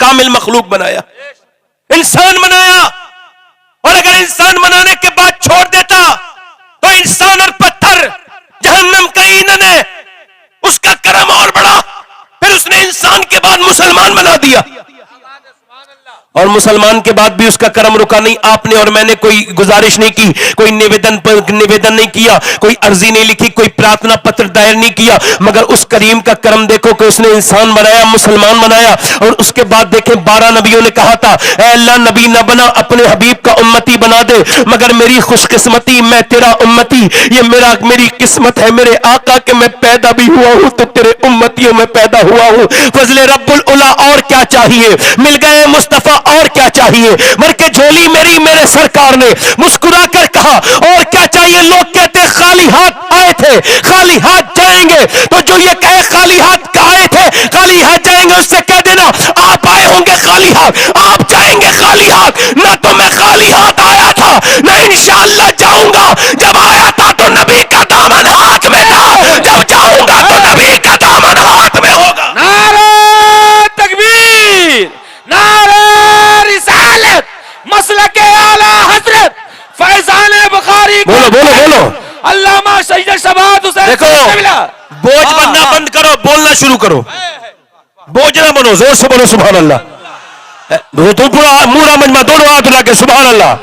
کامل مخلوق بنایا، انسان بنایا، اور اگر انسان بنانے کے بعد چھوڑ دیتا تو انسان اور پتھر جہنم کا ایندھن ہے، اس کا کرم اور بڑا، پھر اس نے انسان کے بعد مسلمان بنا دیا، اور مسلمان کے بعد بھی اس کا کرم رکا نہیں۔ آپ نے اور میں نے کوئی گزارش نہیں کی، کوئی نویدن نہیں کیا، کوئی عرضی نہیں لکھی، کوئی پرارتھنا پتر دائر نہیں کیا، مگر اس کریم کا کرم دیکھو کہ اس نے انسان بنایا، مسلمان بنایا۔ اور اس کے بعد دیکھیں 12 نبیوں نے کہا تھا اے اللہ نبی نہ بنا، اپنے حبیب کا امتی بنا دے، مگر میری خوش قسمتی، میں تیرا امتی، یہ میری قسمت ہے میرے آقا کہ میں پیدا بھی ہوا ہوں تو تیرے امتیوں میں پیدا ہوا ہوں۔ فضل رب العلا، اور کیا چاہیے، مل گئے مصطفیٰ، اور کیا چاہیے، مر کے جھولی میری میرے سرکار نے مسکرا کر کہا اور کیا چاہیے۔ لوگ کہتے خالی ہاتھ آئے تھے خالی ہاتھ جائیں گے، تو جو یہ کہے خالی ہاتھ آئے تھے خالی ہاتھ جائیں گے، اس سے کہہ دینا آپ آئے ہوں گے خالی ہاتھ، آپ جائیں گے خالی ہاتھ، نہ تو میں خالی ہاتھ آیا تھا نہ انشاءاللہ جاؤں گا، جب آیا تھا تو نبی کا دامن ہاتھ میں تھا، جب جاؤں گا تو نبی کا دامن ہاتھ میں ہوگا۔ نعرہ تکبیر، نعرہ رسالت، مسلک اعلی حضرت فیضان بخاری، بولو بولو بولو، علامہ شہید شباد حسین۔ دیکھو بوجھ بننا بند کرو، بولنا شروع کرو، بوجھ نہ بنو، زور سے بولو سبحان اللہ، تو پورا مورا مجمع دونوں ہاتھ اٹھا کے سبحان اللہ۔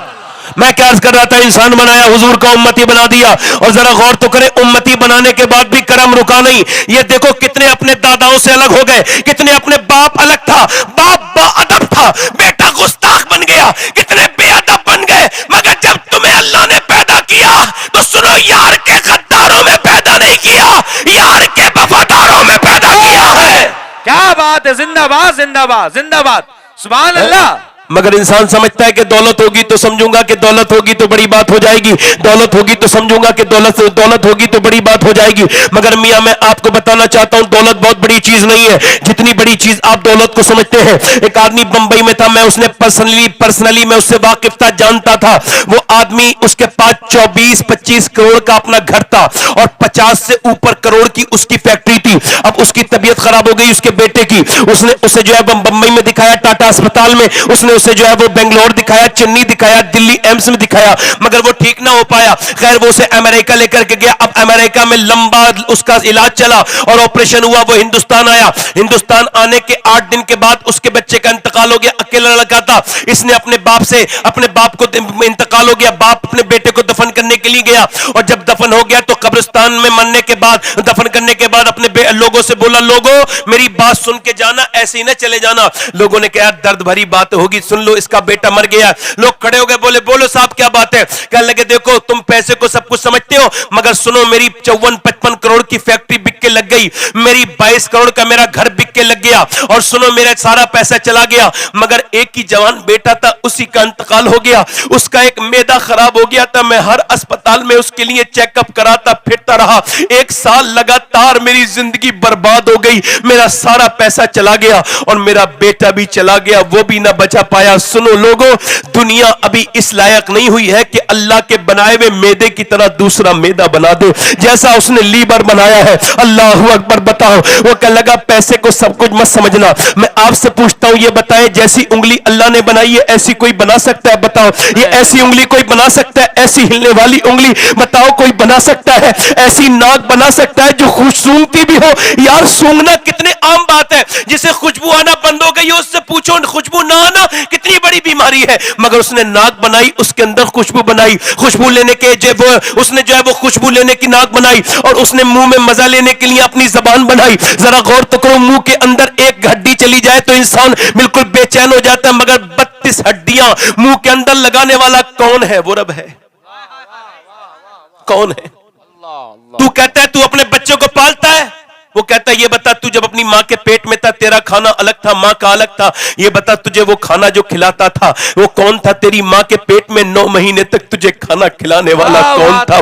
میں کیا عرض کر رہا تھا، انسان بنایا، حضور کا امتی بنا دیا، اور ذرا غور تو کرے امتی بنانے کے بعد بھی کرم رکا نہیں۔ یہ دیکھو کتنے اپنے داداؤں سے الگ ہو گئے، کتنے اپنے باپ الگ تھا، باپ با ادب تھا، بیٹا گستاخ بن گیا، کتنے بے ادب بن گئے، مگر جب تمہیں اللہ نے پیدا کیا تو سنو یار کے غداروں میں پیدا نہیں کیا، یار کے وفاداروں میں پیدا کیا ہے۔ کیا بات ہے، زندہ باد زندہ باد زندہ باد، سبحان اللہ۔ مگر انسان سمجھتا ہے کہ دولت ہوگی تو سمجھوں گا کہ دولت ہوگی تو بڑی بات ہو جائے گی، دولت ہوگی تو سمجھوں گا کہ دولت ہوگی تو بڑی بات ہو جائے گی، مگر میاں میں آپ کو بتانا چاہتا ہوں دولت بہت بڑی چیز نہیں ہے جتنی بڑی چیز آپ دولت کو سمجھتے ہیں۔ ایک آدمی بمبئی میں تھا، میں اس نے پرسنلی میں اس سے واقف تھا، جانتا تھا، وہ آدمی اس کے پاس 24-25 کروڑ کا اپنا گھر تھا اور 50 سے اوپر کروڑ کی اس کی فیکٹری تھی۔ اب اس کی طبیعت خراب ہو گئی اس کے بیٹے کی، اس نے اسے جو ہے بمبئی میں دکھایا ٹاٹا اسپتال میں، اس نے اسے جو ہے وہ بنگلور دکھایا، چنئی دکھایا، دلی ایمس میں دکھایا، مگر وہ ٹھیک نہ ہو پایا۔ خیر وہ اسے امریکہ لے کر کے گیا، اب امریکہ میں لمبا اس کا علاج چلا اور آپریشن ہوا، وہ ہندوستان آیا۔ ہندوستان آنے کے 8 دن کے بعد اس کے بچے کا انتقال ہو گیا، اکیلا لڑکا تھا، اس نے اپنے باپ کو انتقال ہو گیا، باپ اپنے بیٹے کو دفن کرنے کے لیے گیا، اور جب دفن ہو گیا تو قبرستان میں مرنے کے بعد، دفن کرنے کے بعد اپنے لوگوں سے بولا لوگوں میری بات سن کے جانا، ایسے ہی نہ چلے جانا۔ لوگوں نے کہا درد بھری بات ہوگی، سن لو اس کا بیٹا مر گیا۔ لوگ کھڑے ہو گئے، بولے بولو صاحب کیا بات ہے؟ کہنے لگے دیکھو تم پیسے کو سب کچھ سمجھتے ہو، مگر سنو میری 54-55 کروڑ کی فیکٹری بک کے لگ گئی، میری 22 کروڑ کا میرا گھر بک کے لگ گیا، اور سنو میرا سارا پیسہ چلا گیا، مگر ایک ہی جوان بیٹا تھا اسی کا انتقال ہو گیا، اس کا ایک معدہ خراب ہو گیا تھا، میں ہر اسپتال میں اس کے لیے چیک اپ کراتا پھرتا رہا، 1 سال لگاتار میری زندگی برباد ہو گئی، میرا سارا پیسہ چلا گیا اور میرا بیٹا بھی چلا گیا، وہ بھی نہ بچا پایا۔ سنو لوگوں، دنیا ابھی اس لائق نہیں ہوئی ہے کہ اللہ کے بنائے ہوئے میدے کی طرح دوسرا میدہ بنا دے، جیسا اس نے لیبر بنایا ہے۔ اللہ اکبر۔ بتاؤ، وہ کہنے لگا پیسے کو سب کچھ مت سمجھنا، میں آپ سے پوچھتا ہوں یہ بتائیں جیسی انگلی اللہ نے بنائی ہے ایسی کوئی بنا سکتا ہے؟ بتاؤ، یہ ایسی انگلی کوئی بنا سکتا ہے؟ ایسی ہلنے والی انگلی بتاؤ کوئی بنا سکتا ہے؟ ایسی ناک بنا سکتا ہے جو خوش سونگتی بھی ہو؟ یار سونگنا کتنے عام بات ہے، جسے خوشبو آنا بند ہو گئی اس سے پوچھو خوشبو نہ آنا کتنی بڑی بیماری ہے، مگر اس نے ناک بنائی، اس کے اندر خوشبو بنائی، خوشبو لینے کے اس نے جو ہے وہ خوشبو لینے کی ناک بنائی، اور اس نے منہ میں مزہ لینے کے لیے اپنی زبان بنائی۔ ذرا غور تو کرو، منہ کے اندر ایک ہڈی چلی جائے تو انسان بالکل بے چین ہو جاتا ہے، مگر 32 ہڈیاں منہ کے اندر لگانے والا کون ہے؟ وہ رب ہے۔ کون ہے؟ تو کہتا ہے تو اپنے بچوں کو پالتا ہے، وہ کہتا ہے یہ بتا تو جب اپنی ماں کے پیٹ میں تھا تیرا کھانا الگ تھا، ماں کا الگ تھا، یہ بتا تجھے وہ کھانا جو کھلاتا تھا وہ کون تھا؟ تیری ماں کے پیٹ میں 9 مہینے تک تجھے کھانا کھلانے والا کون تھا؟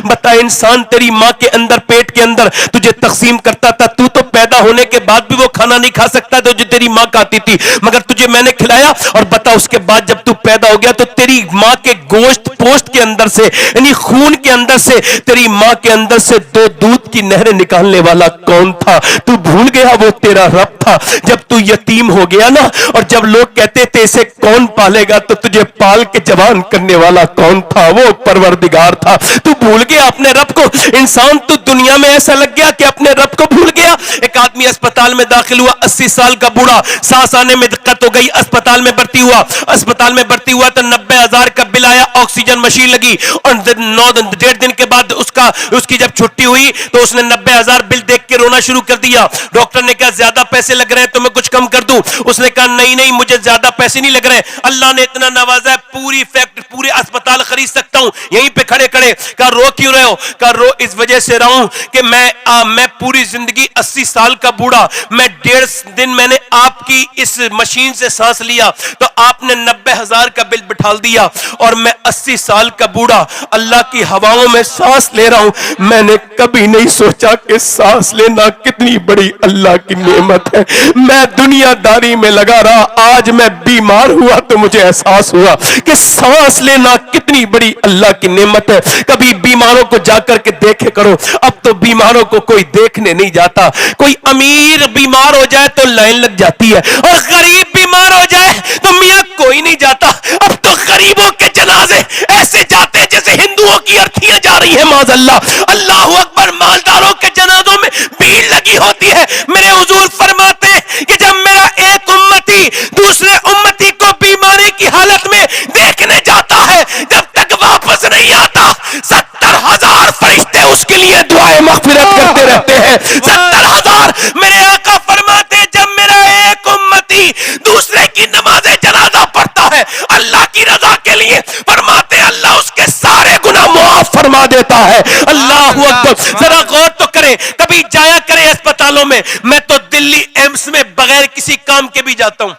بتا انسان، تیری ماں کے اندر پیٹ کے اندر تجھے تقسیم کرتا تھا، تو پیدا ہونے کے بعد بھی وہ کھانا نہیں کھا سکتا تھا جو تیری ماں کھاتی تھی، مگر تجھے میں نے کھلایا، اور بتا اس کے بعد جب تو پیدا ہو گیا تو تیری ماں کے گوشت پوشت کے اندر سے، یعنی خون کے اندر سے، تیری ماں کے اندر سے 2 دودھ کی نہریں نکالنے والا کون تھا؟ تو بھول گیا وہ تیرا رب تھا جب تو یتیم ہو گیا نا، اور جب لوگ کہتے تھے اسے کون پالے گا، تو تجھے پال کے جوان کرنے والا کون تھا؟ وہ پروردگار تھا۔ تو بھول گیا اپنے رب کو۔ انسان تو دنیا میں ایسا لگ گیا کہ اپنے رب کو بھول گیا۔ ایک آدمی اسپتال میں داخل ہوا، 80 سال کا بوڑھا، سانس آنے میں دقت ہو گئی، اسپتال میں بھرتی ہوا۔ اسپتال میں بھرتی ہوا تو 90,000 کا بل آیا، آکسیجن مشین لگی، اور 1.5 دن کے بعد اس کی جب چھٹی ہوئی تو اس نے 90,000 بل دیکھ کے رونا شروع کر دیا۔ ڈاکٹر نے کہا زیادہ پیسے لگ رہے ہیں تو میں کچھ کم کر دوں؟ اس نے کہا نہیں مجھے زیادہ پیسے نہیں لگ رہے، اللہ نے اتنا نوازا ہے پورے اسپتال خرید سکتا ہوں۔ یہیں پہ کھڑے کہا رو کیوں رہے ہو؟ کہا رو اس وجہ سے رہا ہوں کہ میں پوری زندگی 80 سال کا بوڑھا، میں 1.5 دن میں نے آپ کی اس مشین سے سانس لیا تو آپ نے 90,000 کا بل بٹھال دیا، اور میں 80 سال کا بوڑھا اللہ کی ہواؤں میں سانس لے رہا ہوں۔ میں نے کبھی نہیں سوچا کہ سانس لینا کتنی بڑی اللہ کی نعمت ہے۔ میں دنیا داری میں لگا رہا، آج میں بیمار ہوا تو مجھے احساس ہوا کہ سانس لینا کتنی بڑی اللہ کی نعمت ہے۔ کبھی بیماروں کو جا کر کے دیکھے کرو، اب تو بیماروں کو کوئی دیکھنے نہیں جاتا۔ کوئی امیر بیمار ہو جائے تو لائن لگ جاتی ہے، اور غریب بیمار ہو جائے تو میاں کوئی نہیں جاتا۔ اب تو غریبوں کے جنازے ایسے جاتے ہیں جیسے ہندوؤں کی ارتھیاں جا رہی ہیں، معاذ اللہ۔ اللہ اکبر، مالداروں کے جنازوں میں بھیڑ لگی ہوتی ہے۔ میرے حضور فرماتے ہیں کہ جب میرا ایک امتی دوسرے امتی کو بیماری کی حالت میں دیکھنے جاتا ہے، جب تک واپس نہیں آتا 70,000 فرشتے اس کے لیے دعائیں مغفرت کرتے رہتے ہیں۔ 70,000۔ میرے آقا فرماتے ہیں جب میرا ایک امتی دوسرے کی نماز جنازہ پڑھتا ہے اللہ کی رضا کے لیے، فرماتے ہیں اللہ اس کے سارے گناہ معاف فرما دیتا ہے۔ اللہ اکبر۔ ذرا غور تو کریں، کبھی جایا کریں اسپتالوں میں۔ میں تو دلی ایمس میں بغیر کسی کام کے بھی جاتا ہوں۔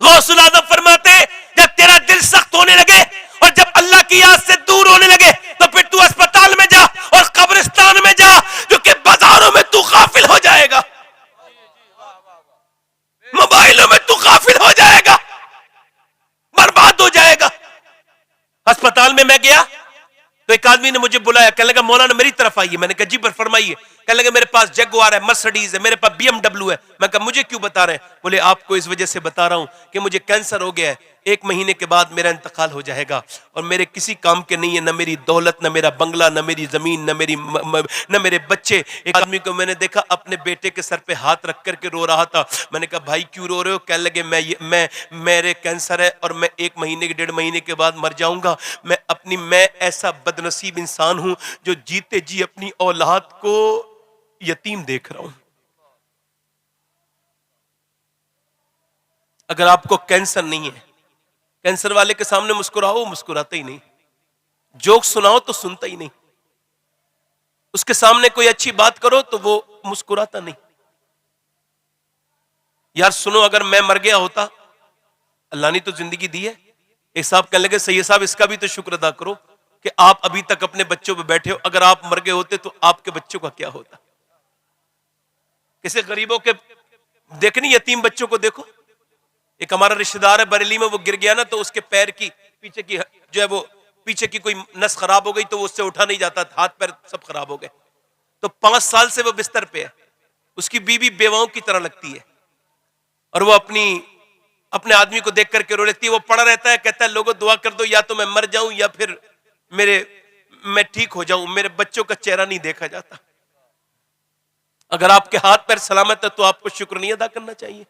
غوث الاعظم فرماتے ہیں جب تیرا دل سخت ہونے لگے اور جب اللہ کی یاد سے دور ہونے لگے تو پھر تو اسپتال میں جا اور قبرستان میں جا، کیونکہ بازاروں میں تو غافل ہو جائے گا، موبائلوں میں تو غافل ہو جائے گا، برباد ہو جائے گا۔ اسپتال میں گیا تو ایک آدمی نے مجھے بلایا، کہنے لگا مولانا میری طرف آئیے۔ میں نے کہا جی فرمائیے۔ کہنے لگا میرے پاس جگوار ہے، مرسڈیز ہے، میرے پاس BMW ہے۔ میں کہا مجھے کیوں بتا رہے ہیں؟ بولے آپ کو اس وجہ سے بتا رہا ہوں کہ مجھے کینسر ہو گیا ہے، 1 مہینے کے بعد میرا انتقال ہو جائے گا، اور میرے کسی کام کے نہیں ہے، نہ میری دولت، نہ میرا بنگلہ، نہ میری زمین، نہ میرے بچے۔ ایک آدمی کو میں نے دیکھا اپنے بیٹے کے سر پہ ہاتھ رکھ کر کے رو رہا تھا۔ میں نے کہا بھائی کیوں رو رہے ہو؟ کہنے لگے میرے کینسر ہے اور میں 1 مہینے 1.5 مہینے کے بعد مر جاؤں گا۔ میں ایسا بدنصیب انسان ہوں جو جیتے جی اپنی اولاد کو یتیم دیکھ رہا ہوں۔ اگر آپ کو کینسر نہیں ہے، کینسر والے کے سامنے مسکراؤ، مسکراتا ہی نہیں، جوک سناؤ تو سنتا ہی نہیں، اس کے سامنے کوئی اچھی بات کرو تو وہ مسکراتا نہیں۔ یار سنو، اگر میں مر گیا ہوتا، اللہ نے تو زندگی دی ہے۔ ایک صاحب کہنے لگے سید صاحب اس کا بھی تو شکر ادا کرو کہ آپ ابھی تک اپنے بچوں پہ بیٹھے ہو، اگر آپ مر گئے ہوتے تو آپ کے بچوں کا کیا ہوتا؟ کسی غریبوں کے دیکھنی، یتیم بچوں کو دیکھو۔ ایک ہمارا رشتہ دار ہے بریلی میں، وہ گر گیا نا تو اس کے پیر کی پیچھے کی جو ہے وہ پیچھے کی کوئی نس خراب ہو گئی تو وہ اس سے اٹھا نہیں جاتا، ہاتھ پیر سب خراب ہو گئے، تو 5 سال سے وہ بستر پہ ہے۔ اس کی بیوی بیواؤں کی طرح لگتی ہے، اور وہ اپنے آدمی کو دیکھ کر کے رو لیتی ہے۔ وہ پڑا رہتا ہے، کہتا ہے لوگوں دعا کر دو، یا تو میں مر جاؤں یا پھر میں ٹھیک ہو جاؤں، میرے بچوں کا چہرہ نہیں دیکھا جاتا۔ اگر آپ کے ہاتھ پیر سلامت ہے تو آپ کو شکر نہیں ادا کرنا چاہیے؟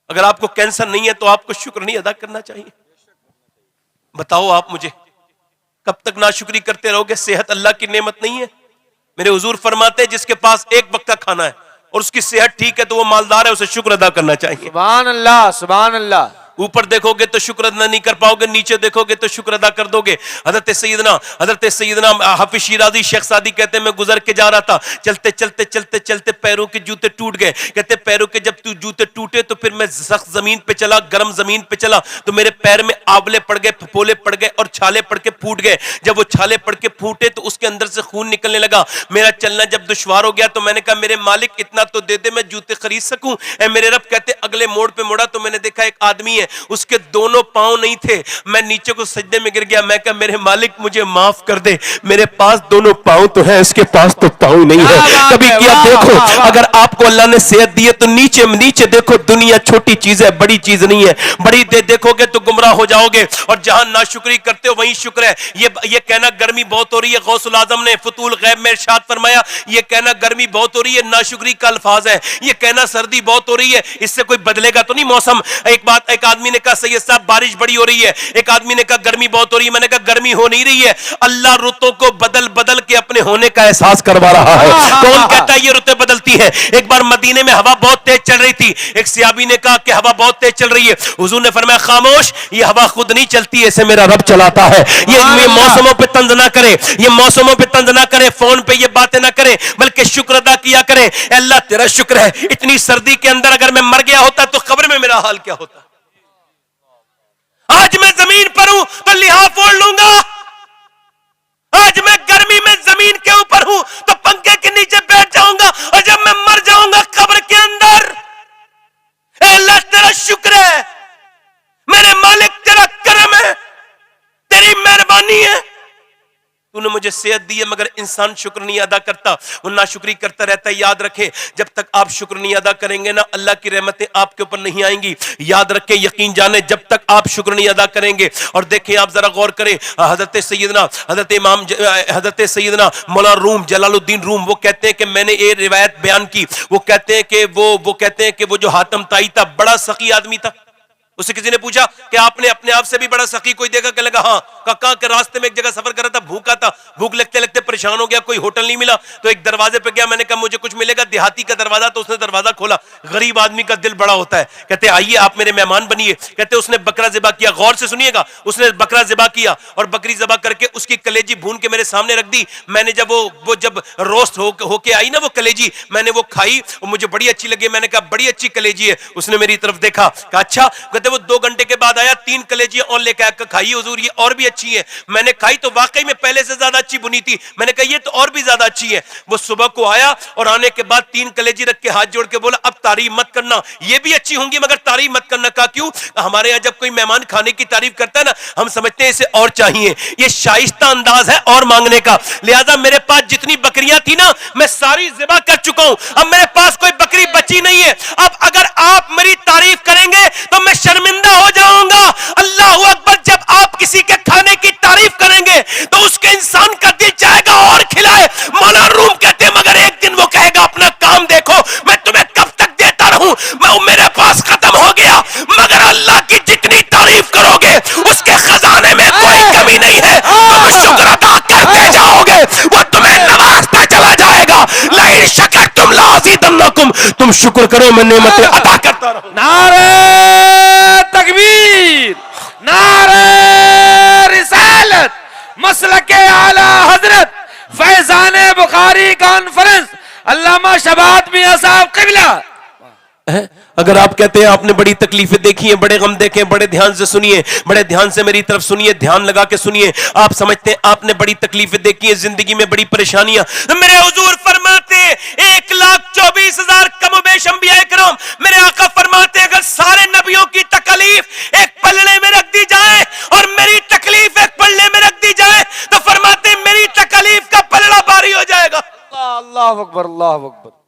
اگر آپ کو کینسر نہیں ہے تو آپ کو شکر نہیں ادا کرنا چاہیے؟ بتاؤ آپ مجھے، کب تک ناشکری کرتے رہو گے؟ صحت اللہ کی نعمت نہیں ہے؟ میرے حضور فرماتے ہیں جس کے پاس 1 وقت کا کھانا ہے اور اس کی صحت ٹھیک ہے تو وہ مالدار ہے، اسے شکر ادا کرنا چاہیے۔ سبحان اللہ، سبحان اللہ۔ اوپر دیکھو گے تو شکر ادا نہیں کر پاؤ گے، نیچے دیکھو گے تو شکر ادا کر دو گے۔ حضرت سیدنا حافظ شیرازی شیخ سعدی کہتے ہیں میں گزر کے جا رہا تھا، چلتے چلتے چلتے چلتے پیروں کے جوتے ٹوٹ گئے۔ کہتے پیروں کے جب جوتے ٹوٹے تو پھر میں سخت زمین پہ چلا، گرم زمین پہ چلا تو میرے پیر میں آبلے پڑ گئے، پھپولے پڑ گئے اور چھالے پڑ کے پھوٹ گئے۔ جب وہ چھالے پڑ کے پھوٹے تو اس کے اندر سے خون نکلنے لگا۔ میرا چلنا جب دشوار ہو گیا تو میں نے کہا میرے مالک اتنا تو دے دے میں جوتے خرید سکوں۔ اے میرے رب، کہتے اگلے موڑ پہ مڑا تو میں نے دیکھا دیکھا ایک آدمی ہے, اس کے دونوں پاؤں نہیں تھے, میں نیچے کو سجدے میں گر گیا, میں کہا میرے مالک مجھے معاف کر دے, میرے پاس دونوں پاؤں تو ہیں, اس کے پاس تو پاؤں نہیں ہے. کبھی کیا دیکھو, اگر آپ کو اللہ نے صحت دی ہے تو نیچے دیکھو, دنیا چھوٹی چیز ہے, بڑی چیز نہیں ہے. بڑی دیکھو گے تو گمراہ ہو جاؤ گے, اور جہاں ناشکری کرتے ہو وہیں شکر ہے. یہ کہنا گرمی بہت ہو رہی ہے, غوث العظم نے فتول غیب میں ارشاد فرمایا, یہ کہنا گرمی بہت ہو رہی ہے ناشکری کا الفاظ ہے. یہ کہنا سردی بہت ہو رہی ہے, اس سے کوئی بدلے گا تو نہیں موسم. ایک آدمی نے کہا سید صاحب بارش بڑی ہو رہی ہے, ایک آدمی نے کہا گرمی بہت ہو رہی ہے. میں نے کہا گرمی ہو نہیں رہی ہے, اللہ رتوں کو بدل کے اپنے ہونے کا احساس کروا رہا ہے. کون کہتا ہے یہ رتیں بدلتی ہے؟ ایک بار مدینے میں ہوا بہت تیز چل رہی تھی, ایک صحابی نے کہا کہ ہوا بہت تیز چل رہی ہے. حضور نے فرمایا خاموش, یہ ہوا خود نہیں چلتی ہے, اسے میرا رب چلاتا ہے. یہ موسموں پہ طنز نہ کرے, یہ موسموں پہ طنز نہ کرے, فون پہ یہ باتیں نہ کریں, بلکہ شکر ادا کیا کریں. اے اللہ تیرا شکر ہے, اتنی سردی کے اندر اگر میں مر گیا ہوتا تو قبر میں میرا حال کیا ہوتا. آج میں زمین پر ہوں تو لحاف اوڑھ لوں گا, آج میں گرمی میں زمین کے اوپر ہوں تو پنکھے کے نیچے بیٹھ جاؤں گا, اور جب میں مر جاؤں گا قبر کے اندر, اے اللہ تیرا شکر ہے, میرے مالک تیرا کرم ہے, تیری مہربانی ہے, تو نے مجھے صحت دی ہے. مگر انسان شکر نہیں ادا کرتا, وہ ناشکری کرتا رہتا ہے. یاد رکھیں, جب تک آپ شکر نہیں ادا کریں گے نا, اللہ کی رحمتیں آپ کے اوپر نہیں آئیں گی. یاد رکھیں, یقین جانیں, جب تک آپ شکر نہیں ادا کریں گے. اور دیکھیں, آپ ذرا غور کریں, حضرت سیدنا مولانا روم, جلال الدین روم, وہ کہتے ہیں کہ میں نے یہ روایت بیان کی, وہ کہتے ہیں کہ وہ جو حاتم طائی تھا بڑا سخی آدمی تھا. اس سے کسی نے پوچھا کہ آپ نے اپنے آپ سے بھی بڑا سخی کوئی دیکھا؟ کہ لگا ہاں. کہاں کے راستے میں ایک جگہ سفر کر رہا تھا, بھوکا تھا, بھوک لگتے لگتے پریشان ہو گیا, کوئی ہوٹل نہیں ملا, تو ایک دروازے پہ گیا. میں نے کہا مجھے کچھ ملے گا, دیہاتی کا دروازہ, تو اس نے دروازہ کھولا. غریب آدمی کا دل بڑا ہوتا ہے, کہتے آئیے آپ میرے مہمان بنیے. کہتے اس نے بکرا ذبح کیا, غور سے سنیے گا, اس نے بکرا ذبح کیا, اور بکری ذبح کر کے اس کی کلیجی بھون کے میرے سامنے رکھ دی. میں نے جب وہ جب روسٹ ہو کے آئی نا وہ کلیجی, میں نے وہ کھائی, اور مجھے بڑی اچھی لگی. میں نے کہا بڑی اچھی کلیجی ہے. اس نے میری طرف دیکھا, کہا اچھا. کہتے وہ 2 گھنٹے کے بعد آیا, 3 کلیجیاں اور لے کے آیا, کھائیے حضور یہ اور بھی اچھی ہے. میں نے کھائی تو واقعی میں پہلے سے زیادہ اچھی بنی تھی. میں نے کہا یہ تو اور بھی زیادہ اچھی ہے. وہ صبح کو آیا, اور آنے کے بعد 3 کلیجی رکھ کے ہاتھ جوڑ کے بولا اب تعریف مت کرنا, یہ بھی اچھی ہوں گی مگر تعریف مت کرنا. کہا کیوں؟ ہمارے یہاں جب کوئی مہمان کھانے کی تعریف کرتا ہے نا, ہم سمجھتے ہیں اسے اور چاہیے, یہ شائستہ انداز ہے اور مانگنے کا. لہذا میرے پاس جتنی بکریاں تھی نا, میں ساری ذبح کر چکا ہوں, اب میرے پاس کوئی بکری بچی نہیں ہے. اب اگر آپ میری تعریف کریں گے تو میں شرمندہ ہو جاؤں گا. اللہ اکبر, جب آپ کسی کے کھانے کی تعریف کریں گے تو اس کے انسان کا دل چاہے گا اور کھلائے. مولانا روم کہتے ہیں مگر ایک دن وہ کہے گا اپنا کام دیکھو, میں تمہیں کب تک دیتا رہوں, میرے پاس ختم ہو گیا. مگر اللہ کی جتنی تعریف کرو گے اس کے خزانے میں کوئی کمی نہیں ہے. تم شکر ادا کرتے جاؤ گے, وہ تمہیں نوازتا چلا جائے گا. لئن شکرتم لازیدنکم, تم شکر کرو میں نعمتیں عطا کرتا رہوں. نعرہ تکبیر, نعرہ رسالت, مسلک اعلی حضرت فیضان بخاری کانفرنس, علامہ شبات میاں صاحب قبلہ. اگر آپ کہتے ہیں آپ نے بڑی تکلیفیں دیکھی ہیں, بڑے غم دیکھے ہیں, بڑے دھیان سے سنیے, بڑے دھیان سے میری طرف سنیے, دھیان لگا کے سنیے. آپ سمجھتے ہیں آپ نے بڑی تکلیفیں دیکھی ہیں, زندگی میں بڑی پریشانیاں. میرے حضور فرماتے 1,24,000 کم و بیش انبیاء کرام, میرے آقا فرماتے اگر سارے نبیوں کی تکلیف ایک پلڑے میں رکھ دی جائے اور میری تکلیف ایک پلڑے میں رکھ دی جائے تو فرماتے میری تکلیف کا پلڑا بھاری ہو جائے گا. اللہ اکبر, اللہ اکبر.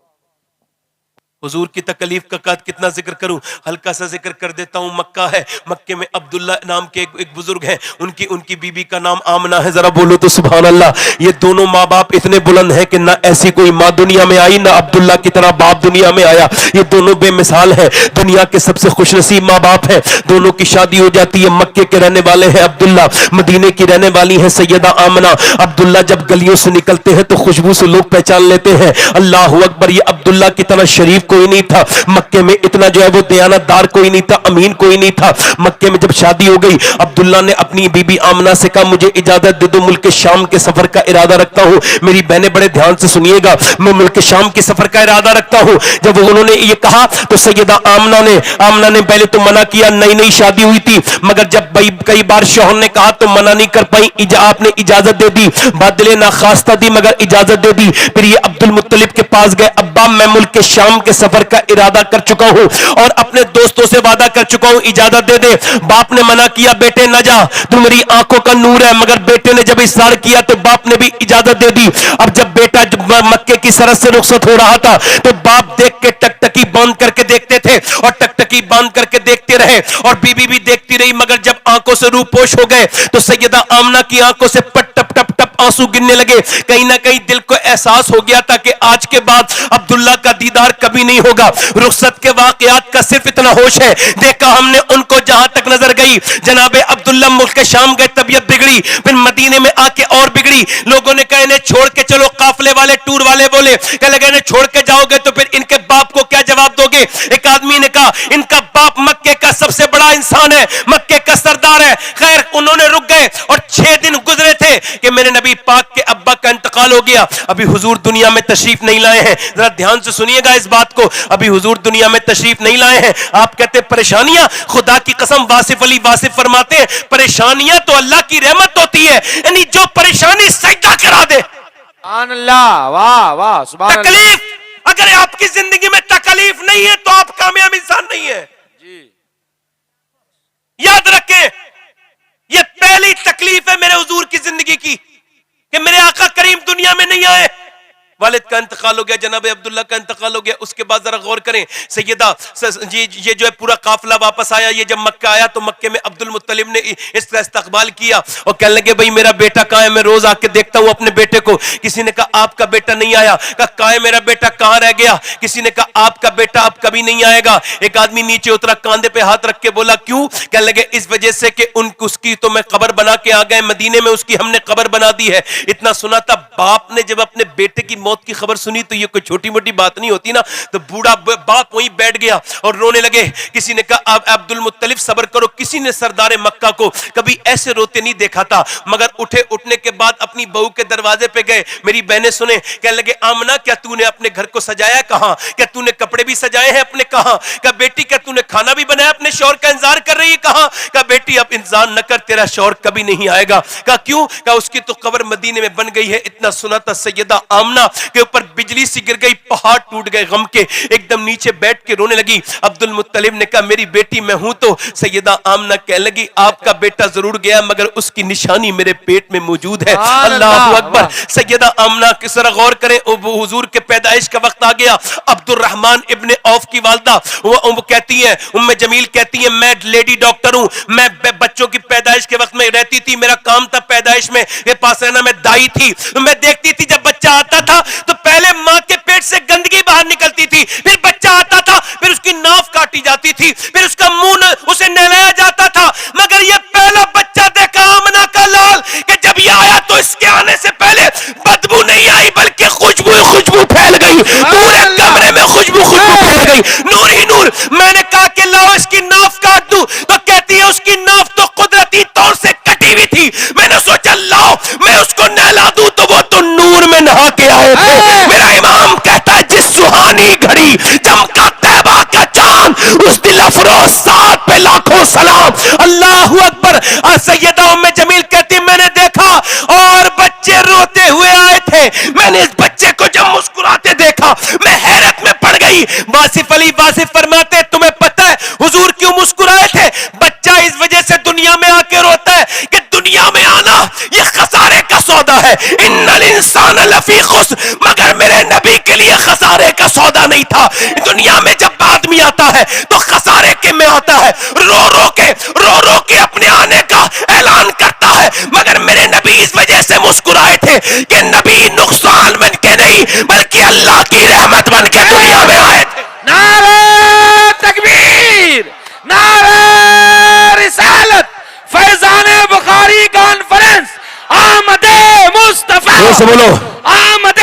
حضور کی تکلیف کا قد کتنا ذکر کروں, ہلکا سا ذکر کر دیتا ہوں. مکہ ہے, مکے میں عبداللہ نام کے ایک بزرگ ہیں, ان کی بیوی کا نام آمنہ ہے. ذرا بولو تو سبحان اللہ. یہ دونوں ماں باپ اتنے بلند ہیں کہ نہ ایسی کوئی ماں دنیا میں آئی, نہ عبداللہ کی طرح باپ دنیا میں آیا. یہ دونوں بے مثال ہیں, دنیا کے سب سے خوش نصیب ماں باپ ہیں. دونوں کی شادی ہو جاتی ہے. مکے کے رہنے والے ہیں عبداللہ, مدینے کی رہنے والی ہیں سیدہ آمنہ. عبداللہ جب گلیوں سے نکلتے ہیں تو خوشبو سے لوگ پہچان لیتے ہیں. اللہ اکبر. یہ عبداللہ کی طرح شریف کوئی نہیں تھا مکے میں, اتنا جو ہے وہ دیانت دار کوئی نہیں تھا, امین کوئی نہیں تھا. مکے میں جب شادی ہو گئی, عبداللہ نے اپنی بی بی آمنہ سے کہا مجھے اجازت دے دو, ملک شام کے سفر کا ارادہ رکھتا ہوں. میری بہنیں بڑے دھیان سے سنیے گا, میں ملک شام کے سفر کا ارادہ رکھتا ہوں. جب انہوں نے یہ کہا تو سیدہ آمنہ نے پہلے تو منع کیا, نئی شادی ہوئی تھی, مگر جب کئی بار شوہر نے کہا تو منع نہیں کر پائی, آپ نے اجازت دے دی, بدلے ناخواستہ دی مگر اجازت دے دی. پھر یہ عبد المطلب کے پاس گئے, ابا میں ملک شام کے سفر کا ارادہ کر چکا ہوں اور اپنے دوستوں سے وعدہ کر چکا ہوں, اجازت دے دے. باپ نے منع کیا, بیٹے نہ جا, تو میری آنکھوں کا نور ہے. مگر بیٹے نے جب اصرار کیا تو باپ نے بھی اجازت دے دی. اب جب بیٹا مکے کی سرحد سے رخصت ہو رہا تھا تو باپ دیکھ کے ٹکٹکی باندھ کر کے دیکھتے تھے اور ٹکٹکی باندھ کر کے دیکھتے رہے اور بیوی بھی دیکھتی رہی. مگر جب آنکھوں سے روپوش ہو گئے تو سیدہ آمنہ کی آنکھوں سے پٹ ٹپ ٹپ ٹپ آنسو گرنے لگے. کہیں نہ کہیں دل کو احساس ہو گیا تھا کہ آج کے بعد عبداللہ کا دیدار کبھی نہیں ہوگا. رخصت کے واقعات کا صرف اتنا ہوش ہے, دیکھا ہم نے ان کو جہاں تک نظر گئی. جناب عبداللہ ملک شام گئے, طبیعت بگڑی, پھر مدینے میں آ کے اور بگڑی. لوگوں نے کہا انہیں چھوڑ کے چلو, قافلے والے ٹور والے بولے, کہ لگے انہیں چھوڑ کے جاؤ گے تو پھر ان کے باپ کو کیا جواب دو گے. ایک آدمی نے کہا ان کا باپ مکے کا سب سے بڑا انسان ہے, مکے کا سردار ہے. خیر انہوں نے رک گئے اور 6 دن گزرے تھے کہ میرے نبی پاک کے ابا کا انتقال ہو گیا. ابھی حضور دنیا میں تشریف نہیں لائے ہیں. ذرا دھیان سے سنیے گا اس بات کو, ابھی حضور دنیا میں تشریف نہیں لائے ہیں. آپ کہتے پریشانیاں, خدا کی قسم واصف علی واصف فرماتے ہیں پریشانیاں تو اللہ کی رحمت ہوتی ہے, یعنی جو پریشانی سجدہ کرا دے. سبحان اللہ, واہ واہ, سبحان اللہ. تکلیف, اگر آپ کی زندگی میں تکلیف نہیں ہے تو آپ کامیاب انسان نہیں ہے. جی یاد رکھیں, یہ پہلی تکلیف ہے میرے حضور کی زندگی کی کہ میرے آقا کریم دنیا میں نہیں آئے. والد کا انتقال ہو گیا, جناب عبداللہ کا انتقال ہو گیا. اس کے بعد ذرا غور کریں, سیدہ یہ جو ہے پورا قافلہ واپس آیا. یہ جب مکہ آیا تو مکے میں عبد المطلب نے اس کا استقبال کیا اور کہنے لگے بھائی میرا بیٹا کہاں ہے, میں روز آ کے دیکھتا ہوں اپنے بیٹے کو. کسی نے کہا آپ کا بیٹا نہیں آیا, کہا کہاں ہے میرا بیٹا, کہاں رہ گیا. کسی نے کہا آپ کا بیٹا اب کبھی نہیں آئے گا. ایک آدمی نیچے اترا, کاندھے پہ ہاتھ رکھ کے بولا کیوں, کہنے لگے اس وجہ سے کہ اس کی تو میں قبر بنا کے آ گئے, مدینے میں اس کی ہم نے قبر بنا دی ہے. اتنا سنا تھا. باپ نے جب اپنے بیٹے کی موت کی خبر سنی تو یہ کوئی چھوٹی موٹی بات نہیں ہوتی نا, تو بوڑھا باپ وہیں بیٹھ گیا اور رونے لگے. کسی نے کہا آپ عبد المطلب صبر کرو. کسی نے سردار مکہ کو کبھی ایسے روتے نہیں دیکھا تھا. مگر اٹھنے کے بعد اپنی بہو کے دروازے پہ گئے. میری بہنیں سنیں, کہنے لگے آمنہ کیا تو نے اپنے گھر کو سجایا, کہاں, کیا تو نے کپڑے بھی سجائے ہیں اپنے, کہاں, کہا بیٹی کیا تو نے کھانا بھی بنایا, اپنے شوہر کا انتظار کر رہی ہے, کہاں, کہا بیٹی اب انتظار نہ کر, تیرا شوہر کبھی نہیں آئے گا. کہا کیوں, کہا اس کی تو قبر مدینے میں بن گئی ہے. اتنا سنا تھا سیدہ آمنہ کے اوپر بجلی سی گر گئی, پہاڑ ٹوٹ گئے غم کے, ایک دم نیچے بیٹھ کے رونے لگی. عبد المطلب نے کہا میری بیٹی میں ہوں, تو سیدہ آمنہ کہنے لگی آپ کا بیٹا ضرور گیا مگر اس کی نشانی میرے پیٹ میں موجود ہے. اللہ اکبر. سیدہ آمنہ کس طرح غور کریں, حضور کے پیدائش کا وقت آ گیا. عبد الرحمن ابن عوف کی والدہ وہ کہتی ہیں, ام جمیل کہتی ہیں میں لیڈی ڈاکٹر ہوں, میں بچوں کی پیدائش کے وقت میں رہتی تھی, میرا کام تھا پیدائش میں یہ پاس رہنا, میں دائی تھی. میں دیکھتی تھی جب بچہ آتا تھا تو پہلے ماں کے پیٹ سے گندگی باہر نکلتی تھی, پھر بچہ آتا تھا, پھر اس کی ناف کاٹی جاتی تھی, پھر اس کا منہ اسے نہلایا جاتا تھا. مگر یہ پہلا بچہ دیکھا آمنہ کا لال کہ جب یہ آیا تو اس کے آنے سے پہلے بدبو نہیں آئی بلکہ خوشبو پھیل گئی, پورے کمرے میں خوشبو پھیل گئی, نور ہی نور. میں نے کہا کہ لاؤ اس کی ناف کاٹ دوں, تو کہتی ہے اس کی ناف تو قدرتی طور سے کٹی ہوئی تھی. میں نے سوچا لاؤ میں اس کو نہلا دوں, تو وہ تو نور میں نہا کے آئے تھے. میرا امام کہتا ہے جس سہانی گھڑی چمکا طیبہ کا چاند, اس دل افروز ساتھ پہ لاکھوں سلام. اللہ اکبر. سیدہ ام جمیل کہتی میں نے دیکھا اور بچے روتے ہوئے آئے تھے, میں نے اس بچے کو جب مسکراتے دیکھا میں حیرت میں پڑ گئی. واصف علی واصف فرماتے تمہیں پتہ ہے حضور کیوں مسکرائے تھے؟ بچہ اس وجہ سے دنیا میں آ کے روتا ہے کہ دنیا میں آنا یہ خسارے کا سودا ہے. ان الانسان لفی خسر, مگر میرے نبی کے لیے خسارے کا سودا نہیں تھا. دنیا میں جب آدمی آتا ہے تو خسارے کے میں آتا ہے, رو رو کے اپنے آنے کا اعلان کرتا ہے. مگر میرے نبی اس وجہ سے مسکرائے تھے کہ نبی نقصان بن کے نہیں بلکہ اللہ کی رحمت بن کے دنیا میں آئے تھے. نعرہ تکبیر, نعرہ رسالت, فیضان بخاری کانفرنس, آمد مصطفیٰ, سے بولو آمد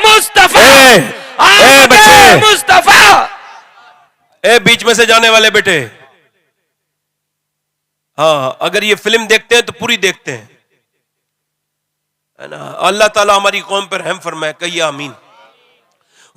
مصطفیٰ, آمد مصطفیٰ. اے بیچ میں سے جانے والے بیٹے, ہاں اگر یہ فلم دیکھتے ہیں تو پوری دیکھتے ہیں, اللہ تعالیٰ ہماری قوم پر رحم فرمائے, کہیے آمین.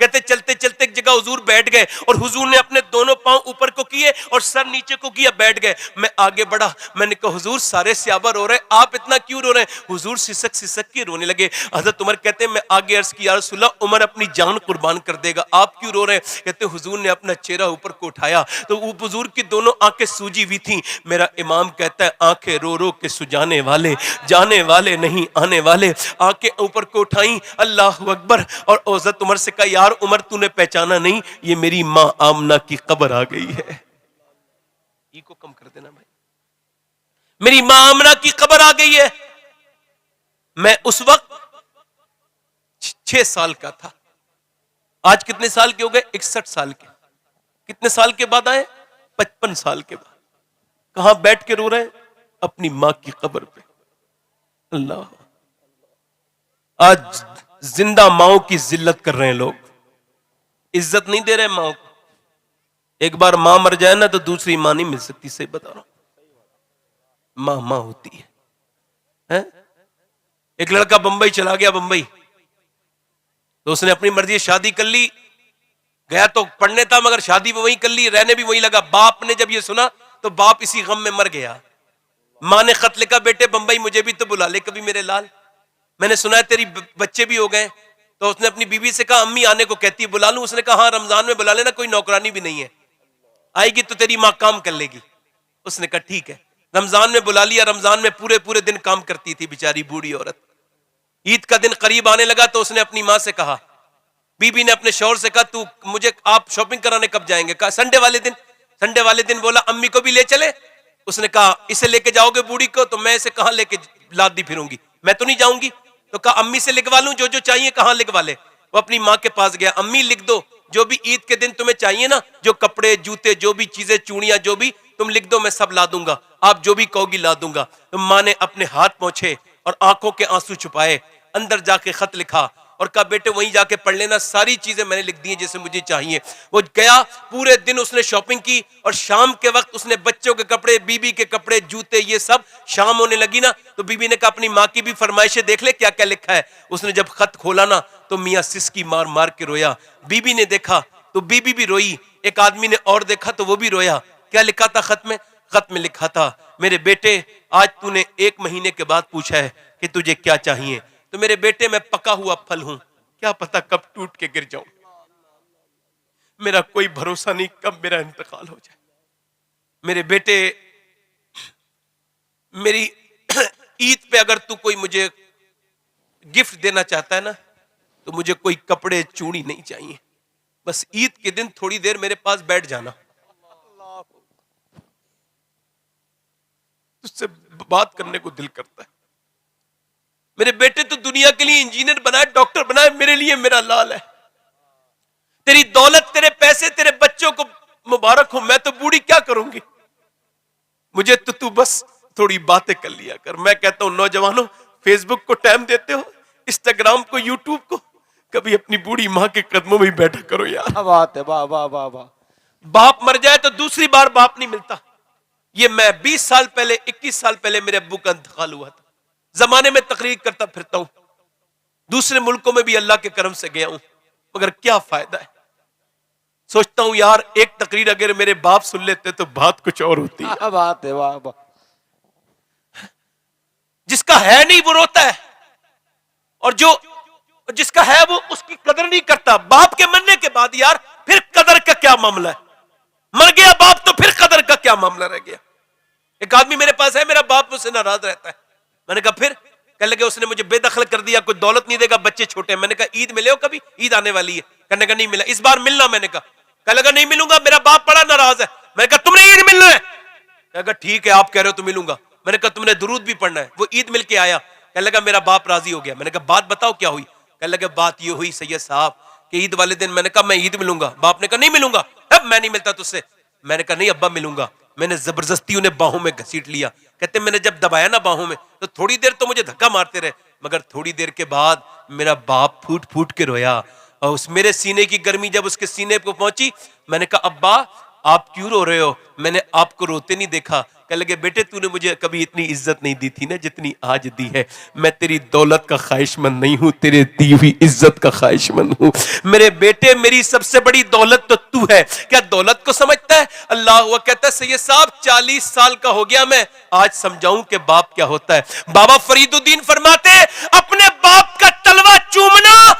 کہتے چلتے چلتے ایک جگہ حضور بیٹھ گئے اور حضور نے اپنے دونوں پاؤں اوپر کو کیے اور سر نیچے کو کیا, بیٹھ گئے. میں آگے بڑھا, میں نے کہا حضور سارے صحابہ رو رہے, آپ اتنا کیوں رو رہے ہیں؟ حضور سسک سسک کے رونے لگے. حضرت عمر کہتے ہیں میں آگے عرض کی یا رسول اللہ عمر اپنی جان قربان کر دے گا, آپ کیوں رو رہے ہیں؟ کہتے حضور نے اپنا چہرہ اوپر کو اٹھایا تو وہ حضور کی دونوں آنکھیں سوجی ہوئی تھیں. میرا امام کہتا ہے آنکھیں رو رو کے سجانے والے, جانے والے نہیں آنے والے. آنکھیں اوپر کو اٹھائیں, اللہ اکبر. اور حضرت عمر سے کہا یار عمر تو نے پہچانا نہیں, یہ میری ماں آمنہ کی قبر آ گئی ہے. ای کو کم کر دینا بھائی, میری ماں آمنہ کی قبر آ گئی ہے. میں اس وقت 6 سال کا تھا. آج کتنے سال کے ہو گئے؟ 61 سال کے. کتنے سال کے بعد آئے؟ 55 سال کے بعد. کہاں بیٹھ کے رو رہے ہیں؟ اپنی ماں کی قبر پہ. اللہ, آج زندہ ماؤں کی ذلت کر رہے ہیں لوگ, عزت نہیں دے رہے ماؤں کو. ایک بار ماں مر جائے نا تو دوسری ماں نہیں مل سکتی. صحیح بتا رہا ہوں, ماں ماں ہوتی ہے. ایک لڑکا بمبئی چلا گیا, بمبئی تو اس نے اپنی مرضی شادی کر لی, گیا تو پڑھنے تھا مگر شادی بھی وہیں کر لی, رہنے بھی وہیں لگا. باپ نے جب یہ سنا تو باپ اسی غم میں مر گیا. ماں نے خط لکھا بیٹے بمبئی مجھے بھی تو بلا لے کبھی میرے لال, میں نے سنا ہے تیری بچے بھی ہو گئے. تو اس نے اپنی بیوی سے کہا امی آنے کو کہتی ہے بلا لوں؟ اس نے کہا ہاں رمضان میں بلا لینا, کوئی نوکرانی بھی نہیں ہے, آئے گی تو تیری ماں کام کر لے گی. اس نے کہا ٹھیک ہے. رمضان میں بلا لیا. رمضان میں پورے پورے دن کام کرتی تھی بیچاری بوڑھی عورت. عید کا دن قریب آنے لگا تو اس نے اپنی ماں سے کہا, بی بی نے اپنے شوہر سے کہا تو مجھے آپ شاپنگ کرانے کب جائیں گے؟ کہا سنڈے والے دن. سنڈے والے دن بولا امی کو بھی لے چلے. اس نے کہا اسے لے کے جاؤ گے بوڑھی کو تو میں اسے کہاں لے کے لاد دی پھروں گی, میں تو نہیں جاؤں گی. تو کہا امی سے لکھوا لوں جو جو چاہیے, کہاں لکھوا لے. وہ اپنی ماں کے پاس گیا, امی لکھ دو جو بھی عید کے دن تمہیں چاہیے نا, جو کپڑے جوتے جو بھی چیزیں چوڑیاں جو بھی تم لکھ دو میں سب لا دوں گا, آپ جو بھی کہو گی لا دوں گا. تو ماں نے اپنے ہاتھ پہنچے اور آنکھوں کے آنسو چھپائے, اندر جا کے خط لکھا اور کہا بیٹے وہیں جا کے پڑھ لینا, ساری چیزیں میں نے لکھ دی ہیں جیسے مجھے چاہیے. وہ گیا, پورے دن اس نے شاپنگ کی اور شام کے وقت اس نے بچوں کے کپڑے, بیوی کے کپڑے, جوتے, یہ سب. شام ہونے لگی نا تو بیوی نے کہا اپنی ماں کی بھی فرمائشیں دیکھ لے کیا کیا لکھا ہے. اس نے جب خط کھولا نا تو میاں سسکی مار مار کے رویا. بیوی نے دیکھا تو بیوی بھی روئی, ایک آدمی نے اور دیکھا تو وہ بھی رویا. کیا لکھا تھا خط میں؟ خط میں لکھا تھا میرے بیٹے آج تو نے 1 مہینے کے بعد پوچھا ہے کہ تجھے کیا چاہیے, تو میرے بیٹے میں پکا ہوا پھل ہوں, کیا پتا کب ٹوٹ کے گر جاؤں, میرا کوئی بھروسہ نہیں کب میرا انتقال ہو جائے. میرے بیٹے میری عید پہ اگر تو کوئی مجھے گفٹ دینا چاہتا ہے نا تو مجھے کوئی کپڑے چوڑی نہیں چاہیے, بس عید کے دن تھوڑی دیر میرے پاس بیٹھ جانا, اس سے بات کرنے کو دل کرتا ہے. میرے بیٹے تو دنیا کے لیے انجینئر بنائے, ڈاکٹر بنائے, میرے لیے میرا لال ہے. تیری دولت, تیرے پیسے, تیرے بچوں کو مبارک ہو, میں تو بوڑھی کیا کروں گی, مجھے تو بس تھوڑی باتیں کر لیا کر. میں کہتا ہوں نوجوانوں فیس بک کو ٹائم دیتے ہو, انسٹاگرام کو, یوٹیوب کو, کبھی اپنی بوڑھی ماں کے قدموں میں بیٹھا کرو یار. بات ہے, واہ واہ واہ واہ. باپ مر جائے تو دوسری بار باپ نہیں ملتا. یہ میں 20 سال پہلے 21 سال پہلے میرے ابو کا انتقال ہوا تھا. زمانے میں تقریر کرتا پھرتا ہوں, دوسرے ملکوں میں بھی اللہ کے کرم سے گیا ہوں, مگر کیا فائدہ ہے. سوچتا ہوں یار ایک تقریر اگر میرے باپ سن لیتے تو بات کچھ اور ہوتی ہے. بات ہے, واہ واہ. جس کا ہے نہیں وہ روتا ہے, اور جو جس کا ہے وہ اس کی قدر نہیں کرتا. باپ کے مرنے کے بعد یار پھر قدر کا کیا معاملہ ہے, مر گیا باپ تو پھر قدر کا کیا معاملہ رہ گیا. ایک آدمی میرے پاس ہے, میرا باپ مجھ سے ناراض رہتا ہے. میں نے کہا پھر؟ کہنے لگے اس نے مجھے بے دخل کر دیا, کوئی دولت نہیں دے گا, بچے چھوٹے ہیں. میں نے کہا عید ملے ہو کبھی؟ عید آنے والی ہے. کہنے کا نہیں ملا, اس بار ملنا. میں نے کہا لگا نہیں ملوں گا, میرا باپ بڑا ناراض ہے. میں نے کہا تم نے عید ملنا ہے؟ کہا ٹھیک ہے آپ کہہ رہے ہو تو ملوں گا. میں نے کہا تم نے درود بھی پڑھنا ہے. وہ عید مل کے آیا, کہنے لگا میرا باپ راضی ہو گیا. میں نے کہا بات بتاؤ کیا ہوئی؟ کہنے لگا بات یہ ہوئی سید صاحب کہ عید والے دن میں نے کہا میں عید ملوں گا. باپ نے کہا نہیں ملوں گا. اب میں نہیں ملتا تجھ سے. میں نے کہا نہیں ابا ملوں گا. میں نے زبردستی انہیں باہوں میں گھسیٹ لیا. کہتے میں نے جب دبایا نا باہوں میں تو تھوڑی دیر تو مجھے دھکا مارتے رہے, مگر تھوڑی دیر کے بعد میرا باپ پھوٹ پھوٹ کے رویا. اور اس میرے سینے کی گرمی جب اس کے سینے کو پہنچی, میں نے کہا ابا آپ کیوں رو رہے ہو؟ میں نے آپ کو روتے نہیں دیکھا. کہنے لگے بیٹے تو نے مجھے کبھی اتنی عزت نہیں دی تھی نا جتنی آج دی ہے. میں تیری دولت کا خواہش مند نہیں ہوں, تیرے دی ہوئی عزت کا خواہش مند ہوں. میرے بیٹے میری سب سے بڑی دولت تو ہے. کیا دولت کو سمجھتا ہے؟ اللہ وہ کہتا ہے سید صاحب 40 سال کا ہو گیا میں, آج سمجھاؤں کہ باپ کیا ہوتا ہے. بابا فرید الدین فرماتے ہیں اپنے باپ کا تلوا چومنا,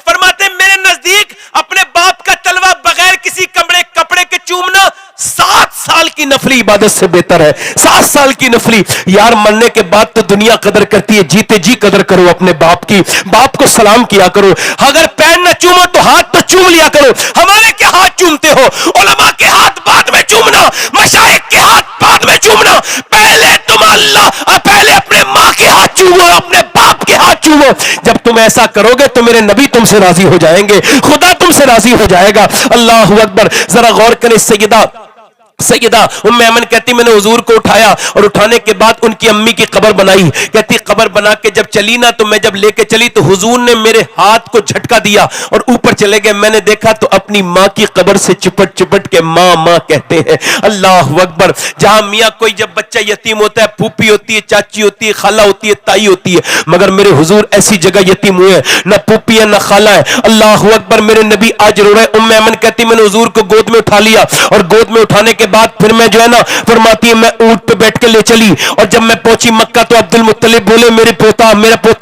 فرماتے میرے نزدیک اپنے باپ کا تلوا بغیر کسی کپڑے کے چومنا 7 سال کی نفلی عبادت سے بہتر ہے. 7 سال کی نفلی. یار مرنے کے بعد تو دنیا قدر کرتی ہے, جیتے جی قدر کرو اپنے باپ کی. باپ کو سلام کیا کرو. اگر پیر نہ چومو تو ہاتھ تو چوم لیا کرو. ہمارے کے ہاتھ چومتے ہو, علماء کے ہاتھ بعد میں چومنا, مشائخ کے ہاتھ بعد میں چومنا. پہلے تم اللہ اور پہلے اپنے ماں کے ہاتھ چومو, اپنے باپ کے ہاتھ چومو. جب تم ایسا کرو گے تو میرے نبی تم سے راضی ہو جائیں گے, خدا تم سے راضی ہو جائے گا. اللہ اکبر. ذرا غور کریں. سیدہ ام ایمن کہتی میں نے حضور کو اٹھایا اور اٹھانے کے بعد ان کی امی کی قبر بنائی. کہتی قبر بنا کے جب چلی نا تو میں جب لے کے چلی تو حضور نے میرے ہاتھ کو جھٹکا دیا اور اوپر چلے گئے. میں نے دیکھا تو اپنی ماں کی قبر سے چپٹ کے ماں ماں کہتے ہیں. اللہ اکبر. جہاں میاں کوئی جب بچہ یتیم ہوتا ہے, پھوپھی ہوتی ہے, چاچی ہوتی ہے, خالہ ہوتی ہے, تائی ہوتی ہے, مگر میرے حضور ایسی جگہ یتیم ہوئے, نہ پھوپھی ہے نہ خالہ ہے. اللہ اکبر. میرے نبی آج رو رہے. ام ایمن کہتی میں نے حضور کو گود میں اٹھا لیا اور گود میں اٹھانے کے بعد پھر میں جو ہے نا فرماتی ہے میں اونٹ پہ بیٹھ کے لے چلی اور جب میں پہنچی مکہ تو عبد المطلب بولے میرا پوتا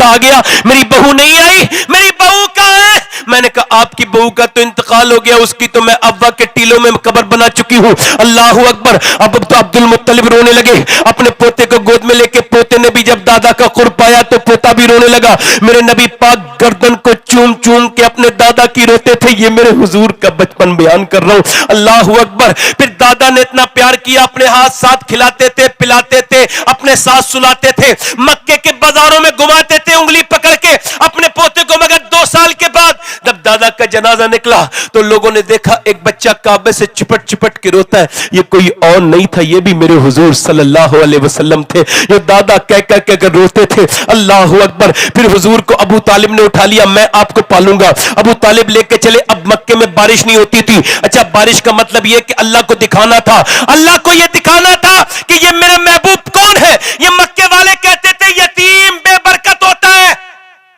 آ گیا, میری بہو نہیں آئی, میری بہو کہاں ہے؟ میں نے کہا آپ کی بہو کا تو انتقال ہو گیا, اس کی تو میں ابا کے ٹیلوں میں قبر بنا چکی ہوں. اللہ اکبر. اب تو عبد المطلب رونے لگے اپنے پوتے کو گود میں لے کے. پوتے نے بھی جب دادا کا قرب پایا تو پوتا بھی رونے لگا. میرے نبی پاک گردن کو چوم چوم کے اپنے دادا کی روتے تھے. یہ میرے حضور کا بچپن بیان کر رہا ہوں. اللہ اکبر. پھر دادا نے اتنا پیار کیا, اپنے ہاتھ ساتھ کھلاتے تھے, پلاتے تھے, اپنے ساتھ سلاتے تھے, مکے کے بازاروں میں گھماتے تھے انگلی پکڑ کے اپنے پوتے کو. مگر 2 سال کے بعد جب دادا کا جنازہ نکلا تو لوگوں نے دیکھا ایک بچہ کعبے سے چپٹ کے روتا ہے. یہ کوئی اور نہیں تھا, یہ بھی میرے حضور صلی اللہ علیہ وسلم تھے. یہ دادا کہہ کے روتے تھے. اللہ اکبر. پھر حضور کو ابو طالب نے اٹھا لیا, میں آپ کو پالوں گا. ابو طالب لے کے چلے. اب مکے میں بارش نہیں ہوتی تھی. اچھا بارش کا مطلب یہ کہ اللہ کو دکھانا تھا, اللہ کو یہ دکھانا تھا کہ یہ میرا محبوب کون ہے. یہ مکے والے کہتے تھے یتیم بے برکت ہوتا ہے,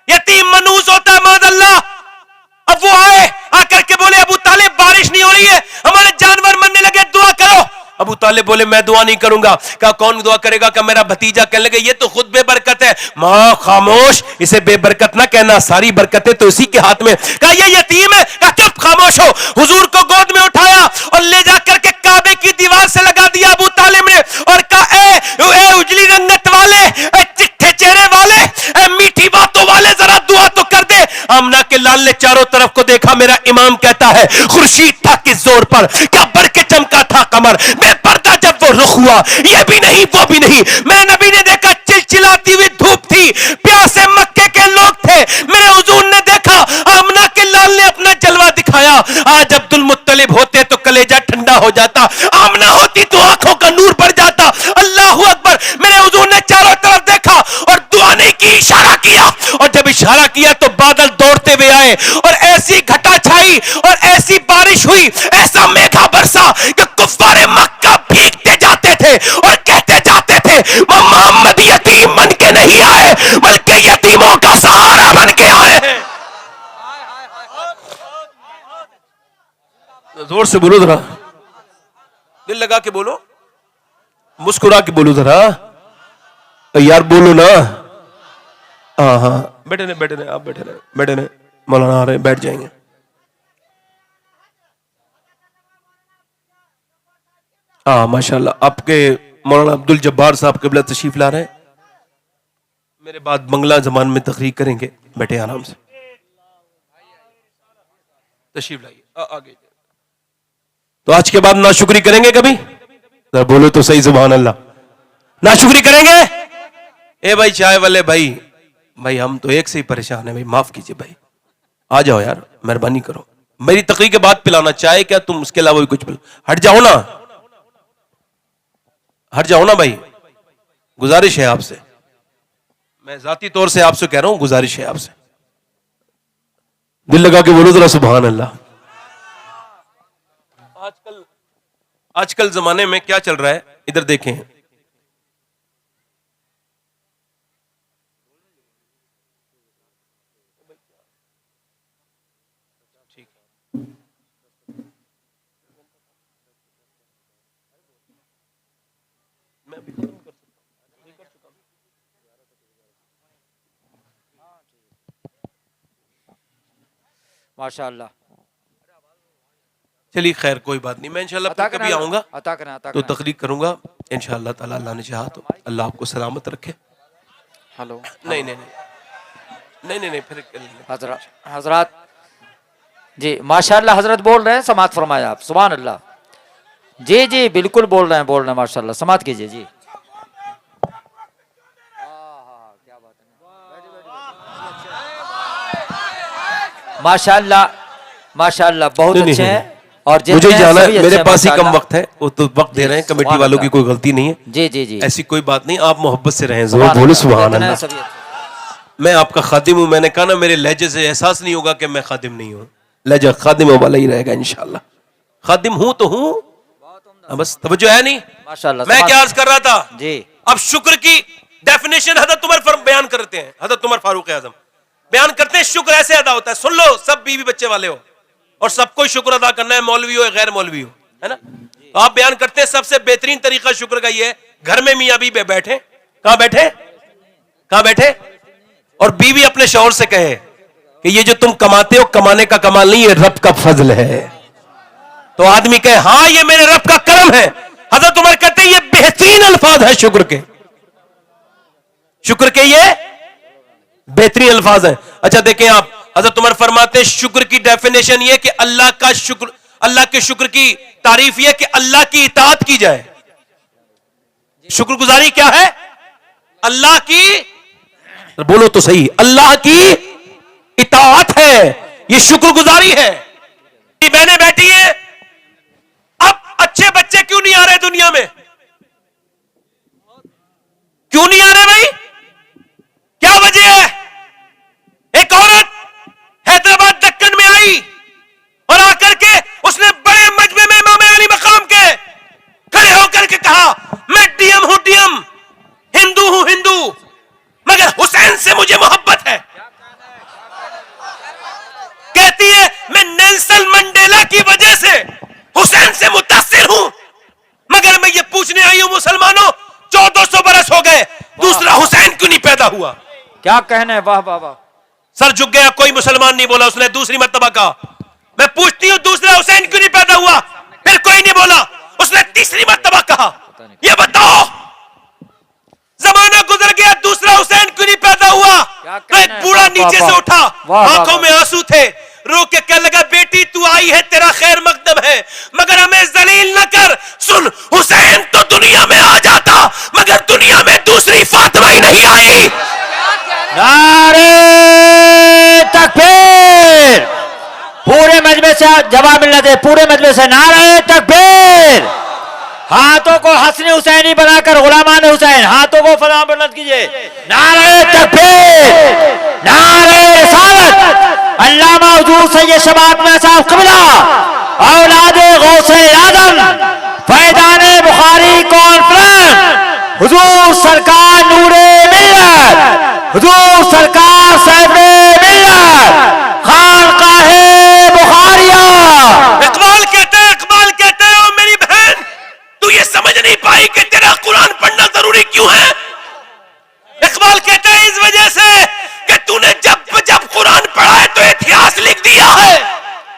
یتیم منوس ہوتا ہے معاذ اللہ. اب وہ آئے آ کر کے بولے ابو طالب بارش نہیں ہو رہی ہے, ہمارے جانور مرنے لگے, دعا کرو. ابو طالب بولے میں دعا نہیں کروں گا. کہا کون دعا کرے گا؟ کہ میرا بھتیجا. کہنے لگے یہ تو خود بے برکت ہے. ماں خاموش, اسے بے برکت نہ کہنا, ساری برکتیں تو اسی کے ہاتھ میں. کہا یہ یتیم ہے. کہا چپ خاموش ہو. حضور کو گود میں اٹھایا اور لے جا کر کے کعبے کی دیوار سے لگا دیا ابو طالب نے اور کہا اے اجلی رنگت والے, اے چٹھے چہرے والے, اے میٹھی باتوں والے, ذرا دعا تو کر دے. آمنہ کے لال نے چاروں طرف کو دیکھا. میرا امام کہتا ہے خورشید تھا کس زور پر, کیا بڑھ کے چمکا تھا قمر, بے پردہ جب وہ رخ ہوا, یہ بھی نہیں وہ بھی نہیں. میرے نبی نے دیکھا چلچلاتی ہوئی دھوپ تھی, پیاسے مکے کے لوگ تھے. میرے حضور نے دیکھا آمنہ کے لال نے اپنا جلوہ دکھایا. آج عبد المطلب ہوتے تو کلیجہ ٹھنڈا ہو جاتا, آمنہ ہوتی تو آنکھوں کا نور بڑھ جاتا. اللہ اکبر. میرے حضور نے چاروں طرف دیکھا اور دعا نہیں کی, اشارہ کیا, اور جب اشارہ کیا تو بادل دوڑتے ہوئے آئے اور ایسی گھٹا چھائی اور ایسی بارش ہوئی, ایسا میگھا برسا کہ کفار مکہ بھیگتے جاتے تھے اور کہتے جاتے تھے محمد یتیم بن کے نہیں آئے بلکہ یتیموں کا سہارا بن کے آئے ہیں. زور سے بولو ذرا, دل لگا کے بولو, مسکرا کے بولو ذرا یار, بولو نا. ہاں بیٹھے رہے آپ, بیٹھے رہے. مولانا آ رہے ہیں, بیٹھ جائیں گے. ہاں ماشاءاللہ. آپ کے مولانا عبد الجبار صاحب قبلہ تشریف لا رہے ہیں, میرے بعد بنگلہ زبان میں تقریر کریں گے. بیٹھے آرام سے, تشریف لائیے آگے. تو آج کے بعد ناشکری کریں گے کبھی؟ بولو تو صحیح سبحان اللہ. ناشکری کریں گے؟ اے بھائی چائے والے بھائی ہم تو ایک سے ہی پریشان ہیں بھائی, معاف کیجئے بھائی, آ جاؤ یار, مہربانی کرو. میری تقریر کے بعد پلانا چائے, کیا تم اس کے علاوہ بھی کچھ پلا. ہٹ جاؤ نا بھائی, گزارش ہے آپ سے, میں ذاتی طور سے آپ سے کہہ رہا ہوں, گزارش ہے آپ سے. دل لگا کے بولو ذرا سبحان اللہ. آج کل آج کل زمانے میں کیا چل رہا ہے ادھر دیکھیں. ماشاء اللہ. چلیے خیر کوئی بات نہیں, میں انشاءاللہ عطا پھر کرنا کبھی آؤں گا عطا کرنا عطا تو کرنا. تقریر کروں گا انشاءاللہ تعالی. اللہ نے چاہا تو اللہ آپ کو سلامت رکھے. ہلو نہیں نہیں نہیں نہیں نہیں پھر حضرات جی ماشاء اللہ حضرت بول رہے ہیں, سماعت فرمایا آپ. سبحان اللہ. جی جی بالکل بول رہے ہیں ماشاء اللہ. سماعت کیجیے جی. ماشاء اللہ ماشاء اللہ بہت اچھے ہیں. اور مجھے جانا ہے, میرے پاس ہی ماشاء کم اللہ. وقت ہے, وہ تو وقت دے رہے ہیں, کمیٹی سبحان والوں کی اللہ. کوئی غلطی نہیں ہے, جی جی جی ایسی کوئی بات نہیں. آپ محبت سے رہیں, سبحان ضرور بولو اللہ. سبحان اتنا ہے اللہ. سبھی. میں آپ کا خادم ہوں. میں نے کہا نا میرے لہجے سے احساس نہیں ہوگا کہ میں خادم نہیں ہوں, لہجہ خادم والا ہی رہے گا انشاءاللہ. خادم ہوں تو ہوں, بس توجہ ہے نہیں. ماشاء اللہ. میں کیا عرض کر رہا تھا, جی اب شکر کی ڈیفینیشن حضرت عمر بیان کرتے ہیں, حضرت عمر فاروق اعظم بیان کرتے ہیں شکر ایسے ادا ہوتا ہے. سن لو, سب بیوی بچے والے ہو اور سب کو شکر ادا کرنا ہے, مولوی ہو یا غیر مولوی ہو, ہے نا. تو آپ بیان کرتے ہیں سب سے بہترین طریقہ شکر کا یہ ہے, گھر میں میاں بیوی بیٹھے, کہاں بیٹھے, کہاں بیٹھے, اور بیوی اپنے شوہر سے کہے کہ یہ جو تم کماتے ہو کمانے کا کمال نہیں, یہ رب کا فضل ہے. تو آدمی کہے ہاں یہ میرے رب کا کرم ہے. حضرت عمر کہتے ہیں یہ بہترین الفاظ ہے شکر کے, شکر کے یہ بہترین الفاظ ہیں. اچھا دیکھیں آپ, حضرت عمر فرماتے ہیں شکر کی ڈیفینیشن یہ کہ اللہ کا شکر, اللہ کے شکر کی تعریف یہ کہ اللہ کی اطاعت کی جائے. شکر گزاری کیا ہے, اللہ کی, بولو تو صحیح, اللہ کی اطاعت ہے, یہ شکر گزاری ہے. بہنیں بیٹھی ہیں, اب اچھے بچے کیوں نہیں آ رہے دنیا میں, کیوں نہیں آ رہے بھائی, کیا وجہ ہے. ایک عورت حیدرآباد دکن میں آئی اور آ کر کے اس نے بڑے مجمع میں امام علی مقام کے کھڑے ہو کر کے کہا میں ڈی ایم ہوں, ڈی ایم, ہندو ہوں ہندو, مگر حسین سے مجھے محبت ہے. کہتی ہے میں نیلسن منڈیلا کی وجہ سے حسین سے متاثر ہوں, مگر میں یہ پوچھنے آئی ہوں مسلمانوں 1400 برس ہو گئے, دوسرا حسین کیوں نہیں پیدا ہوا. کیا کہنے, واہ واہ واہ. سر جھک گیا, کوئی مسلمان نہیں بولا. اس نے دوسری مرتبہ کہا میں پوچھتی ہوں دوسرا حسین کیوں نہیں پیدا ہوا, پھر کوئی نہیں بولا. اس نے تیسری مرتبہ کہا یہ بتاؤ زمانہ گزر گیا دوسرا حسین کیوں نہیں پیدا ہوا. تو ایک بوڑھا نیچے سے اٹھا, آنکھوں میں آنسو تھے, رو کے کہنے لگا بیٹی تو آئی ہے تیرا خیر مقدم ہے, مگر ہمیں ذلیل نہ کر. سن, حسین تو دنیا میں آ جاتا مگر دنیا میں دوسری فاطمہ ہی نہیں آئی. نعرے تکبیر. پورے مجمع سے جواب ملنا دے, پورے مجمع سے نعرے تکبیر. ہاتھوں کو حسن حسینی بنا کر غلامان حسین, ہاتھوں کو فلاں بلند کیجئے. نعرے تکبیر, نعرے رسالت. علامہ حضور سید شباب میں صاحب قبلہ اولاد غوث اعظم فیضان بخاری کانفرنس, حضور سرکار نور ملت, حضور سرکار صاحب ملت, خانقاہ بخاریہ. اقبال کہتے ہیں میری بہن تو یہ سمجھ نہیں پائی کہ تیرا قرآن پڑھنا ضروری کیوں ہے. اقبال کہتے ہیں اس وجہ سے کہ تو نے جب قرآن پڑھا ہے تو اتہاس لکھ دیا ہے,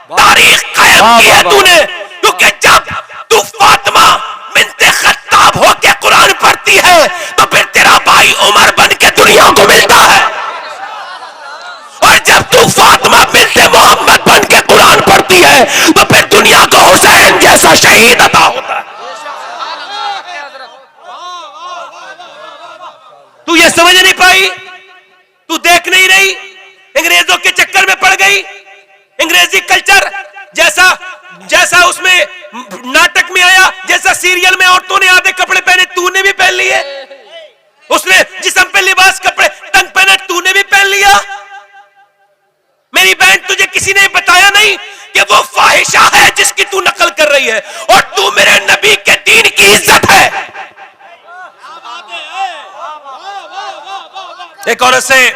تاریخ قائم کی ہے تو نے. کیونکہ جب تو فاطمہ بنت خطاب ہو کے قرآن پڑھتی ہے تو پھر تیرا بھائی عمر بن کے دنیا کو ملتا ہے, اور جب تو فاطمہ بنت محمد بن کے قرآن پڑھتی ہے تو پھر دنیا کو حسین جیسا شہید عطا ہوتا ہے. تو یہ سمجھ نہیں پائی, تو دیکھ نہیں رہی, انگریزوں کے چکر میں پڑ گئی. انگریزی کلچر جیسا اس میں ناٹک میں آیا, جیسا سیریل میں عورتوں نے آدھے کپڑے پہنے تو نے بھی پہن لیے, اس نے جسم پہ لباس کپڑے تنگ پہنا تو نے بھی پہن لیا. میری بہن تجھے کسی نے بتایا نہیں کہ وہ فاحشہ ہے جس کی تو نقل کر رہی ہے, اور تو میرے نبی کے دین کی عزت ہے. ایک عورت سے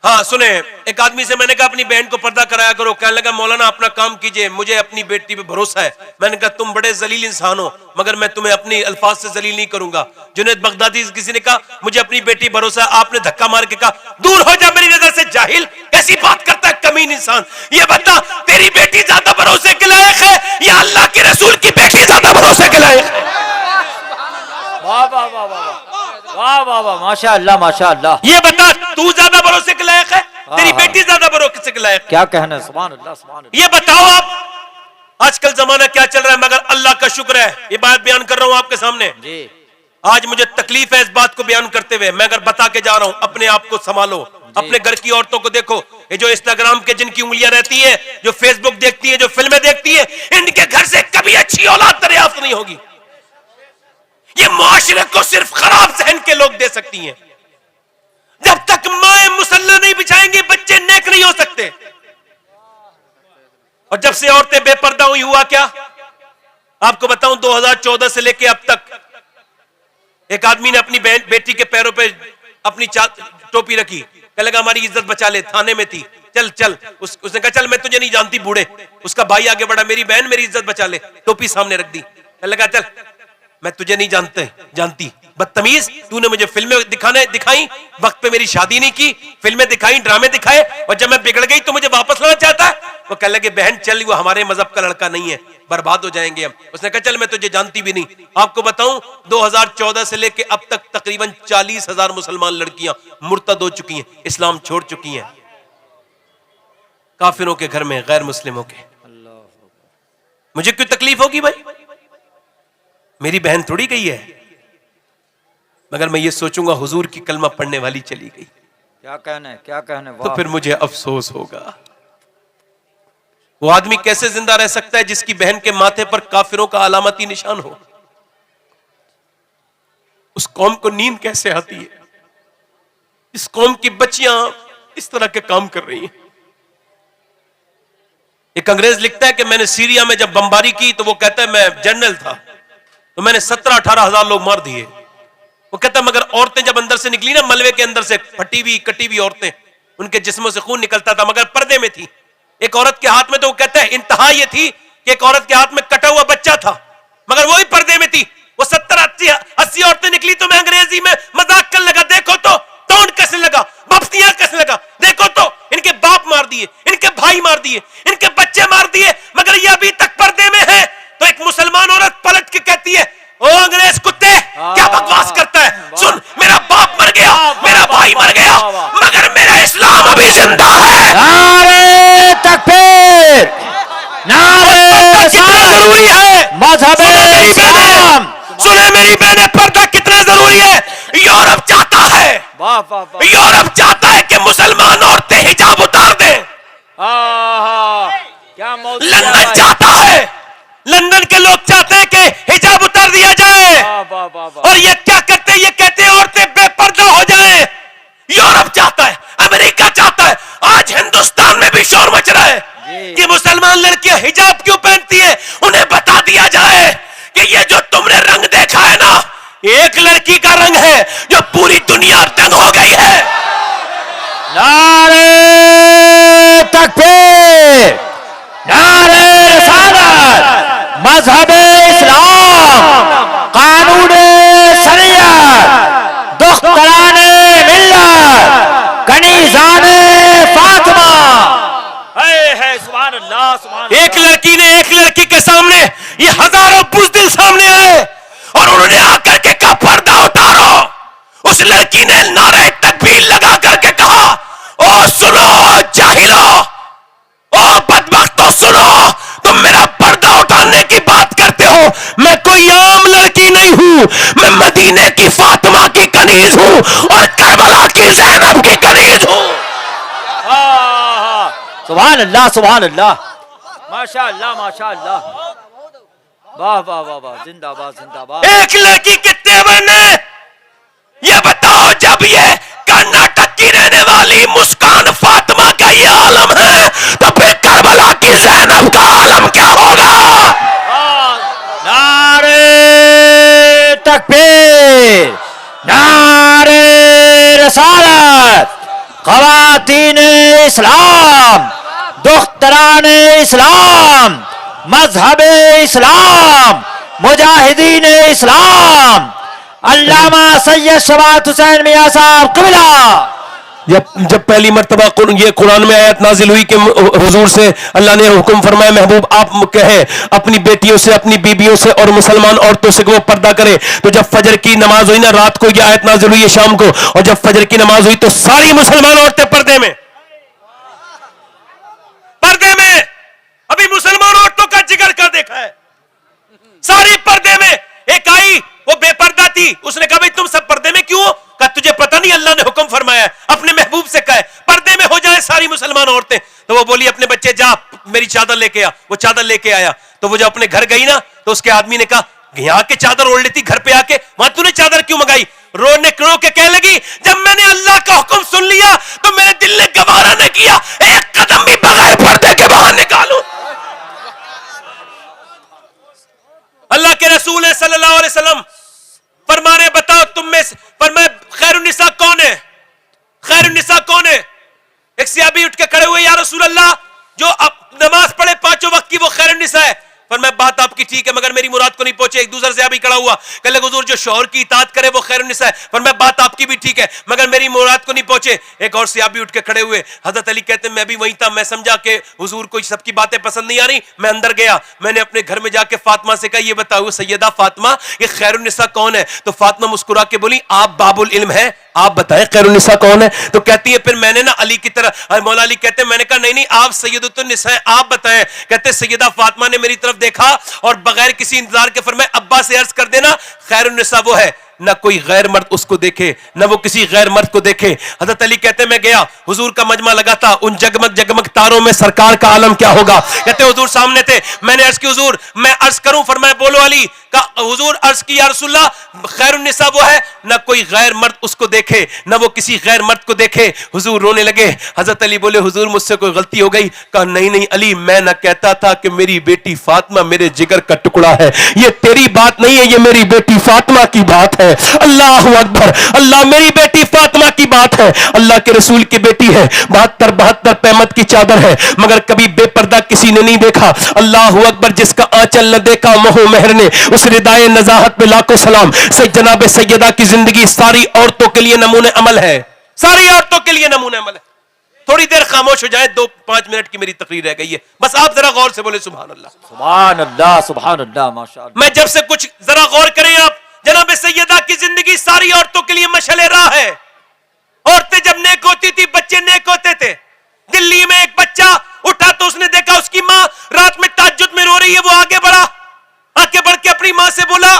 ہاں سنیں, ایک آدمی سے میں نے کہا اپنی بہن کو پردہ کرایا کرو. کہنے لگا مولانا اپنا کام کیجئے, مجھے اپنی بیٹی پہ بھروسہ ہے. میں نے کہا تم بڑے ذلیل انسان ہو, مگر میں تمہیں اپنی الفاظ سے ذلیل نہیں کروں گا. جنید بغدادی کسی نے کہا مجھے اپنی بیٹی بھروسہ ہے, آپ نے دھکا مار کے کہا دور ہو جا میری نظر سے جاہل, کیسی بات کرتا ہے کمین انسان. یہ بتا تیری بیٹی زیادہ بھروسے کے لائق ہے یا اللہ کے رسول کی بیٹی زیادہ بھروسے کے لائق ہے؟ واہ واہ واہ واہ واہ واہ واہ, ماشاء اللہ ماشاء اللہ. یہ بتا تو زیادہ بھروسے کے لائق ہے, تیری بیٹی زیادہ بھروسے کے لائق ہے؟ کیا کہنا ہے, سبحان اللہ سبحان اللہ. یہ بتاؤ آپ آج کل زمانہ کیا چل رہا ہے, مگر اللہ کا شکر ہے یہ بات بیان کر رہا ہوں آپ کے سامنے. جی آج مجھے تکلیف ہے اس بات کو بیان کرتے ہوئے, میں اگر بتا کے جا رہا ہوں اپنے آپ کو سنبھالو. اپنے گھر کی عورتوں کو دیکھو, یہ جو انسٹاگرام کے جن کی انگلیاں رہتی ہیں, جو فیس بک دیکھتی ہیں, جو فلمیں دیکھتی ہیں, ان کے گھر سے کبھی اچھی اولاد دریافت نہیں ہوگی. یہ معاشرے کو صرف خراب ذہن کے لوگ دے سکتی ہیں. جب تک مائیں مسلح نہیں بچھائیں گی بچے نیک نہیں ہو سکتے. اور جب سے عورتیں بے پردہ ہوئی ہوا کیا آپ کو بتاؤں, 2014 سے لے کے اب تک ایک آدمی نے اپنی بیٹی کے پیروں پہ اپنی ٹوپی رکھی, کہنے لگا ہماری عزت بچا لے, تھانے میں تھی, چل چل. اس نے کہا چل میں تجھے نہیں جانتی بوڑھے. اس کا بھائی آگے بڑھا, میری بہن میری عزت بچا لے, ٹوپی سامنے رکھ دی. کہنے لگا چل میں تجھے نہیں جانتی بدتمیز, تو نے مجھے فلمیں دکھائی, وقت پہ میری شادی نہیں کی, فلمیں دکھائی, ڈرامے دکھائے, اور جب میں بگڑ گئی تو مجھے واپس لانا چاہتا ہے. وہ کہنے لگے بہن چل, وہ ہمارے مذہب کا لڑکا نہیں ہے, برباد ہو جائیں گے ہم. اس نے کہا چل میں تجھے جانتی بھی نہیں. آپ کو بتاؤں 2014 سے لے کے اب تک تقریباً 40,000 مسلمان لڑکیاں مرتد ہو چکی ہیں, اسلام چھوڑ چکی ہیں, کافروں کے گھر میں, غیر مسلموں کے. مجھے کیوں تکلیف ہوگی بھائی, میری بہن تھوڑی گئی ہے, مگر میں یہ سوچوں گا حضور کی کلمہ پڑھنے والی چلی گئی, کیا کہنا ہے کیا کہنا ہے. تو پھر مجھے افسوس ہوگا. وہ آدمی کیسے زندہ رہ سکتا ہے جس کی بہن کے ماتھے پر کافروں کا علامتی نشان ہو؟ اس قوم کو نیند کیسے آتی ہے, اس قوم کی بچیاں اس طرح کے کام کر رہی ہیں. ایک انگریز لکھتا ہے کہ میں نے سیریا میں جب بمباری کی تو وہ کہتا ہے میں جنرل تھا تو میں نے 17-18 ہزار لوگ مار دیے. وہ کہتا ہے مگر عورتیں جب اندر سے نکلی نا, ملبے کے اندر سے پھٹی ہوئی کٹی ہوئی عورتیں, ان کے جسموں سے خون نکلتا تھا مگر پردے میں تھی. ایک عورت کے ہاتھ میں, تو وہ کہتا ہے انتہا یہ تھی کہ ایک عورت کے ہاتھ میں کٹا ہوا بچہ تھا مگر وہی پردے میں تھی. وہ 70-80 عورتیں نکلی تو میں انگریزی میں مذاق کرنے لگا, دیکھو تو ٹونٹ کسنے لگا, بفتیاں کسنے لگا, دیکھو تو ان کے باپ مار دیے, ان کے بھائی مار دیے, ان کے بچے مار دیے, مگر یہ ابھی تک پردے میں ہے. تو ایک مسلمان عورت پلٹ کے کہتی ہے او انگریز کتے کیا بکواس کرتا ہے, سن میرا باپ مر گیا, میرا بھائی مر گیا, مگر میرا اسلام ابھی زندہ ہے. نعرہ تکبیر, نعرہ ضروری ہے مذہب اسلام. سنیں میری بہنیں, پردہ کتنا ضروری ہے. یورپ چاہتا ہے, واہ واہ واہ, یورپ چاہتا ہے کہ مسلمان عورتیں حجاب اتار دیں. کیا موت, لندن چاہتا ہے, لندن کے لوگ چاہتے ہیں کہ حجاب اتار دیا جائے, اور یہ کیا کرتے ہیں, یہ کہتے ہیں عورتیں بے پردہ ہو جائیں. یورپ چاہتا ہے, امریکہ چاہتا ہے, آج ہندوستان میں بھی شور مچ رہا ہے کہ مسلمان لڑکیاں حجاب کیوں پہنتی ہیں. انہیں بتا دیا جائے کہ یہ جو تم نے رنگ دیکھا ہے نا, ایک لڑکی کا رنگ ہے جو پوری دنیا دنگ ہو گئی ہے. نعرہ تکبیر, نعرہ رسالت, مذہب اسلام, قانون شریعت, دختران ملت, کنیزان فاطمہ. سبحان اللہ سبحان اللہ. ایک لڑکی نے ایک لڑکی کے سامنے, یہ ہزاروں بزدل سامنے آئے اور انہوں نے آ کر کے کہا پردہ اتارو. اس لڑکی نے نعرہ تکبیر لگا کر کے کہا او سنو جاہلو, او بدبختو سنو, تم میرا پردہ اٹھانے کی بات کرتے ہو, میں کوئی عام لڑکی نہیں ہوں, میں مدینے کی فاطمہ کی کنیز ہوں اور کربلا کی زینب کی کنیز ہوں. سبحان اللہ سبحان اللہ, ماشاء اللہ ماشاء اللہ, واہ واہ واہ واہ, زندہ باد زندہ باد. ایک لڑکی کے تیور نے, یہ بتاؤ جب یہ کرناٹک کی رہنے والی مسکان فاطمہ کا یہ عالم ہے تو پھر کربلا کی زینب کا عالم کیا ہوگا. خواتین اسلام، دختران اسلام، مذہب اسلام، مجاہدین اسلام، علامہ سید شفاعت حسین میاں صاحب قبلہ. جب پہلی مرتبہ یہ قرآن میں آیت نازل ہوئی کہ حضور سے اللہ نے حکم فرمایا محبوب آپ کہیں اپنی بیٹیوں سے، اپنی بیبیوں سے اور مسلمان عورتوں سے کہ وہ پردہ کرے، تو جب فجر کی نماز ہوئی نا، رات کو یہ آیت نازل ہوئی ہے شام کو، اور جب فجر کی نماز ہوئی تو ساری مسلمان عورتیں پردے میں. پردے میں. ابھی مسلمان عورتوں کا جگر کا دیکھا ہے، ساری پردے میں. ایک آئی وہ بے پردہ تھی، اس نے کہا بھائی تم سب پردے میں کیوں ہو؟ کہا تجھے پتہ نہیں اللہ نے حکم فرمایا ہے، اپنے محبوب سے کہے پردے میں ہو جائے ساری مسلمان عورتیں. تو وہ بولی اپنے بچے جا میری چادر لے کے آ. وہ چادر لے کے آیا. تو وہ جب اپنے گھر گئی نا تو اس کے آدمی نے کہا یہاں کے چادر اوڑھ لیتی گھر پہ آ کے، وہاں تو نے چادر کیوں منگائی؟ رو کے کہنے لگی جب میں نے اللہ کا حکم سن لیا تو میرے دل نے گوارا نہ کیا ایک قدم بھی بغیر پردے کے باہر نکالوں. اللہ کے رسول صلی اللہ علیہ وسلم فرما رہے بتاؤ تم میں فرمایا خیر النساء کون ہے؟ خیر النساء کون ہے؟ ایک صحابی اٹھ کے کھڑے ہوئے یا رسول اللہ جو اب نماز پڑھے پانچوں وقت کی وہ خیر النساء ہے. فرمایا بات آپ کی ٹھیک ہے مگر میری مراد کو نہیں پہنچے. ایک دوسرا صحابی کھڑا ہوا کہ حضور جو شوہر کی اطاعت کرے وہ خیر النساء ہے. فرمایا بات آپ کی بھی ٹھیک ہے مگر میری مراد کو نہیں پہنچے. ایک اور صحابی اٹھ کے کھڑے ہوئے. حضرت علی کہتے ہیں میں بھی وہیں تھا، میں سمجھا کہ حضور کو سب کی باتیں پسند نہیں آ رہی، میں اندر گیا، میں نے اپنے گھر میں جا کے فاطمہ سے کہا یہ بتاؤ سیدہ فاطمہ یہ خیر النساء کون ہے؟ تو فاطمہ مسکرا کے بولی آپ باب العلم ہے، آپ بتائیں خیر النساء کون ہے؟ تو کہتی ہے پھر میں نے نا علی کی طرح، مولا علی کہتے ہیں میں نے کہا نہیں آپ سیدۃ النساء آپ بتائیں. کہتے سیدہ فاطمہ نے میری طرف دیکھا اور بغیر کسی انتظار کے فرمایا ابا سے عرض کر دینا خیر النساء وہ ہے، نہ کوئی غیر مرد اس کو دیکھے نہ وہ کسی غیر مرد کو دیکھے. حضرت علی کہتے میں گیا، حضور کا مجمع لگا تھا، ان جگمگ جگمگ تاروں میں سرکار کا عالم کیا ہوگا. کہتے حضور سامنے تھے، میں نے عرض کی حضور میں عرض کروں؟ فرمایا بولو علی. کہا حضور عرض کی یا رسول اللہ خیر النساء وہ ہے نہ کوئی غیر مرد اس کو دیکھے نہ وہ کسی غیر مرد کو دیکھے. حضور رونے لگے. حضرت علی بولے حضور مجھ سے کوئی غلطی ہو گئی؟ کہا نہیں علی میں نہ کہتا تھا کہ میری بیٹی فاطمہ میرے جگر کا ٹکڑا ہے، یہ تیری بات نہیں ہے، یہ میری بیٹی فاطمہ کی بات ہے. اللہ اکبر. اللہ میری بیٹی فاطمہ کی بات ہے، اللہ کے رسول کی بیٹی ہے، 72 پیمت کی چادر ہے مگر کبھی بے پردہ کسی نے نہیں دیکھا. اللہ اکبر. جس کا آنچل نہ دیکھا مہو مہر نے، اس ردائے نزاہت پہ لاکھوں سلام. جناب سیدہ کی زندگی ساری عورتوں کے لیے نمونہ عمل ہے، ساری عورتوں کے لیے نمونہ عمل ہے. تھوڑی دیر خاموش ہو جائے، 2-5 منٹ کی میری تقریر رہ گئی ہے، بس آپ ذرا غور سے بولے سبحان اللہ سبحان اللہ سبحان اللہ ماشاءاللہ. میں جب سے کچھ ذرا غور کریں آپ، جناب سیدہ کی زندگی ساری عورتوں کے لیے مشعل راہ ہے. عورتیں جب نیک ہوتی تھی بچے نیک ہوتے تھے. دلی میں ایک بچہ اٹھا تو اس نے دیکھا اس کی ماں رات میں تہجد میں رو رہی ہے، وہ آگے بڑھا، آگے بڑھ کے اپنی ماں سے بولا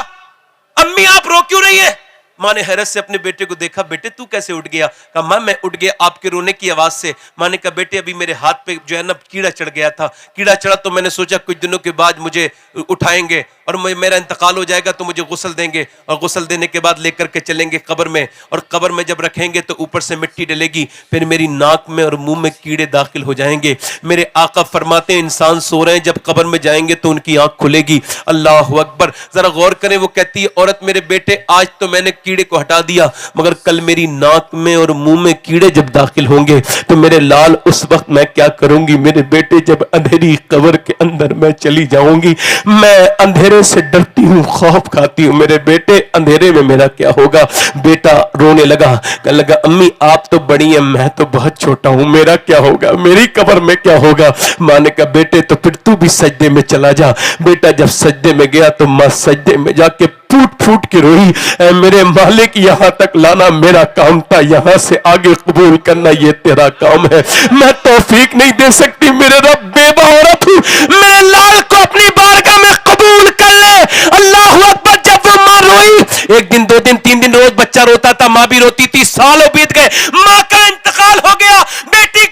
امی آپ رو کیوں رہی ہے؟ ماں نے حیرت سے اپنے بیٹے کو دیکھا، بیٹے تو کیسے اٹھ گیا؟ کہا ماں میں اٹھ گیا آپ کے رونے کی آواز سے. ماں نے کہا بیٹے ابھی میرے ہاتھ پہ جو ہے نا کیڑا چڑھ گیا تھا، کیڑا چڑھا تو میں نے سوچا کچھ دنوں کے بعد مجھے اٹھائیں گے اور میرا انتقال ہو جائے گا تو مجھے غسل دیں گے اور غسل دینے کے بعد لے کر کے چلیں گے قبر میں، اور قبر میں جب رکھیں گے تو اوپر سے مٹی ڈلے گی، پھر میری ناک میں اور منہ میں کیڑے داخل ہو جائیں گے. میرے آقا فرماتے ہیں انسان سو رہے ہیں جب قبر میں جائیں گے تو ان کی آنکھ کھلے گی. اللہ اکبر. ذرا غور کریں، وہ کہتی ہے عورت میرے بیٹے آج تو میں نے کیڑے کو ہٹا دیا مگر کل میری ناک میں اور منہ میں کیڑے جب داخل ہوں گے تو میرے لال اس وقت میں کیا کروں گی؟ میرے بیٹے جب اندھیری قبر کے اندر میں چلی جاؤں گی، میں اندھیرے سے ڈرتی ہوں، خوف کھاتی ہوں، میرے بیٹے اندھیرے میں میرا کیا ہوگا؟ بیٹا رونے لگا، کہنے لگا امی آپ تو بڑی ہیں میں تو بہت چھوٹا ہوں، میرا کیا ہوگا؟ میری قبر میں کیا ہوگا؟ ماں نے کہا بیٹے تو پھر تو بھی سجدے میں چلا جا. بیٹا جب سجدے میں گیا تو ماں سجدے میں جا کے پھوٹ پھوٹ کے روئی، اے میرے مالک یہاں تک لانا میرا کام تھا، یہاں سے آگے قبول کرنا یہ تیرا کام ہے، میں توفیق نہیں دے سکتی، میرے رب بیوہ عورت ہوں، میرے لال کو اپنی بارگاہ میں قبول کر لے. اللہ اکبر. جب وہ ماں روئی، 1 دن 2 دن 3 دن روز بچہ روتا تھا، ماں بھی روتی تھی، سالوں بیت گئے، ماں کا انتقال ہو گیا، بیٹے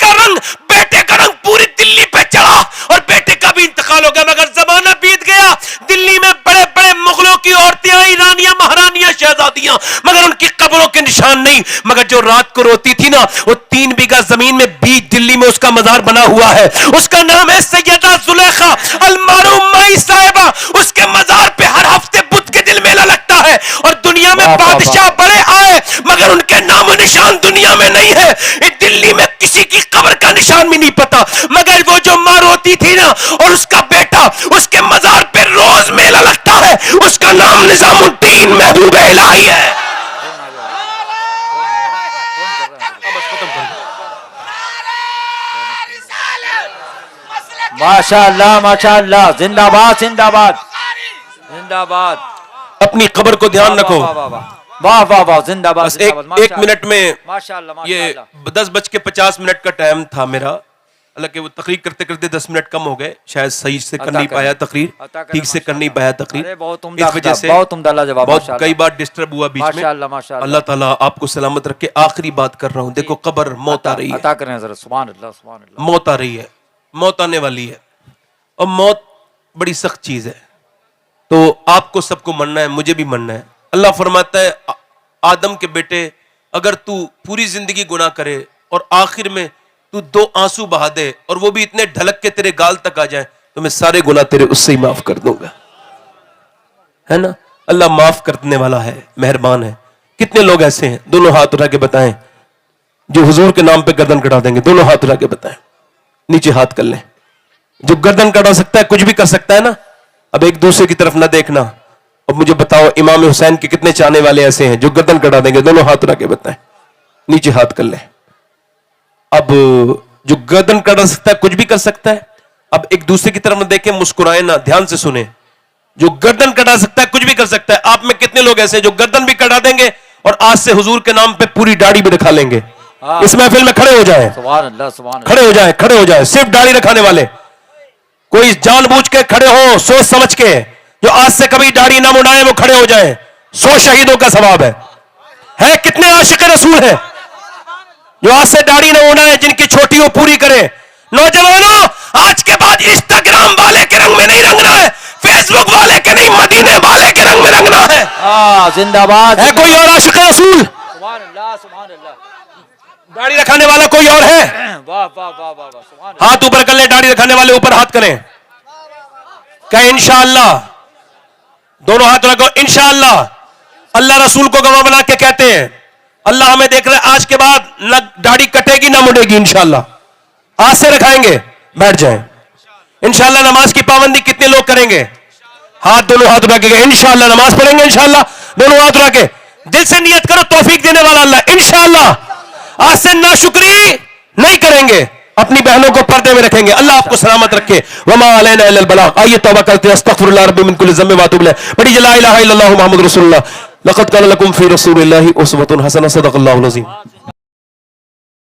کا رنگ پوری دلی پہ چڑھا اور بیٹے کا بھی انتقال ہو گیا. مگر زمانہ بیت گیا، دلی میں بڑے بڑے مغلوں کی عورتیں آئی، رانیاں مہارانیاں شہزادیاں، مگر ان کی قبروں کے نشان نہیں. مگر جو رات کو روتی تھی نا، وہ 3 بیگھہ زمین میں بیچ دلی میں اس کا مزار بنا ہوا ہے، اس کا نام ہے سیدہ زلیخا المعروف مائی صاحبہ. اس کے مزار پہ ہر ہفتے بدھ کے دل میلہ لگتا ہے اور دنیا میں بادشاہ بڑے آئے مگر ان کے نام و نشان دنیا میں نہیں ہے. دلی کسی کی قبر کا نشان بھی نہیں پتا، مگر وہ جو ماں روتی تھی نا اور اس کا بیٹا اس کے مزار پہ روز میلہ لگتا ہے، اس کا نام نظام الدین محبوب الہی ہے. ماشاء اللہ زندہ باد زندہ باد زندہ باد. اپنی قبر کو دھیان رکھو. واہ واہ واہ زندہ باد. بس ایک منٹ میں ماشاءاللہ یہ 10:50 تھا میرا، حالانکہ وہ تقریر کرتے کرتے 10 منٹ کم ہو گئے، شاید صحیح سے کر نہیں پایا تقریر، ٹھیک سے کر نہیں پایا تقریر، اس وجہ سے بہت کئی بار ڈسٹرب ہوا بیچ میں. اللہ تعالیٰ آپ کو سلامت رکھے. آخری بات کر رہا ہوں، دیکھو قبر موت آ رہی ہے، عطا کریں حضرت. سبحان اللہ سبحان اللہ. موت آ رہی ہے، موت آنے والی ہے، اور موت بڑی سخت چیز ہے. تو آپ کو سب کو مرنا ہے، مجھے بھی مرنا ہے. اللہ فرماتا ہے آدم کے بیٹے اگر تو پوری زندگی گناہ کرے اور آخر میں تو 2 آنسو بہا دے اور وہ بھی اتنے ڈھلک کے تیرے گال تک آ جائیں تو میں سارے گناہ تیرے اس سے ہی معاف کر دوں گا. ہے نا؟ اللہ معاف کرنے والا ہے، مہربان ہے. کتنے لوگ ایسے ہیں، دونوں ہاتھ اٹھا کے بتائیں، جو حضور کے نام پہ گردن کٹا دیں گے؟ دونوں ہاتھ اٹھا کے بتائیں، نیچے ہاتھ کر لیں. جو گردن کٹا سکتا ہے کچھ بھی کر سکتا ہے نا. اب ایک دوسرے کی طرف نہ دیکھنا. اب مجھے بتاؤ امام حسین کے کتنے چاہنے والے ایسے ہیں جو گردن کٹا دیں گے؟ دونوں ہاتھ اٹھا کے بتائیں، نیچے ہاتھ کر لیں. اب جو گردن کٹا سکتا ہے کچھ بھی کر سکتا ہے. اب ایک دوسرے کی طرف نہ دیکھیں، مسکرائیں نہ، دھیان سے سنیں. جو گردن کٹا سکتا ہے کچھ بھی کر سکتا ہے. آپ میں کتنے لوگ ایسے ہیں جو گردن بھی کٹا دیں گے اور آج سے حضور کے نام پہ پوری داڑھی بھی دکھا لیں گے؟ اس محفل میں کھڑے ہو جائیں، سبحان اللہ سبحان اللہ. کھڑے ہو جائیں، کھڑے ہو جائیں. صرف داڑھی رکھانے والے، کوئی جان بوجھ کے کھڑے ہو سوچ سمجھ کے. جو آج سے کبھی داڑھی نہ منڈائیں وہ کھڑے ہو جائیں. 100 شہیدوں کا ثواب ہے. کتنے عاشق رسول ہیں جو آج سے داڑھی نہ منڈائیں، جن کی چھوٹی وہ پوری کریں. نوجوانوں، آج کے بعد انسٹاگرام والے کے رنگ میں نہیں رنگنا ہے، فیس بک والے کے نہیں، مدینے والے کے رنگ میں رنگنا ہے. زندہ باد. ہے کوئی اور عاشق رسول؟ سبحان اللہ سبحان اللہ. داڑھی رکھانے والا کوئی اور ہے؟ واہ واہ واہ واہ سبحان اللہ. ہاتھ اوپر کر لیں، داڑھی رکھانے والے اوپر ہاتھ کریں کہ انشاءاللہ. دونوں ہاتھ رکھو. انشاءاللہ. اللہ رسول کو گواہ بنا کے کہتے ہیں اللہ ہمیں دیکھ رہے ہیں، آج کے بعد نہ داڑھی کٹے گی نہ مڑے گی انشاءاللہ. آج سے رکھائیں گے. بیٹھ جائیں. انشاءاللہ. نماز کی پابندی کتنے لوگ کریں گے؟ ہاتھ دونوں ہاتھ اٹھا کے انشاءاللہ نماز پڑھیں گے. انشاءاللہ. دونوں ہاتھ اٹھا کے دل سے نیت کرو، توفیق دینے والا اللہ. انشاءاللہ. آج سے ناشکری نہیں کریں گے، اپنی بہنوں کو پردے میں رکھیں گے. اللہ آپ کو سلامت رکھے. وما علینا الا البلاغ. آئیے توبہ کرتے ہیں. استغفر اللہ ربی من کل ذنب واتوب الیہ. پڑھیے لا الہ الا اللہ محمد رسول اللہ. لقد کان لکم فی رسول اللہ اسوۃ حسنہ. صدق اللہ العظیم.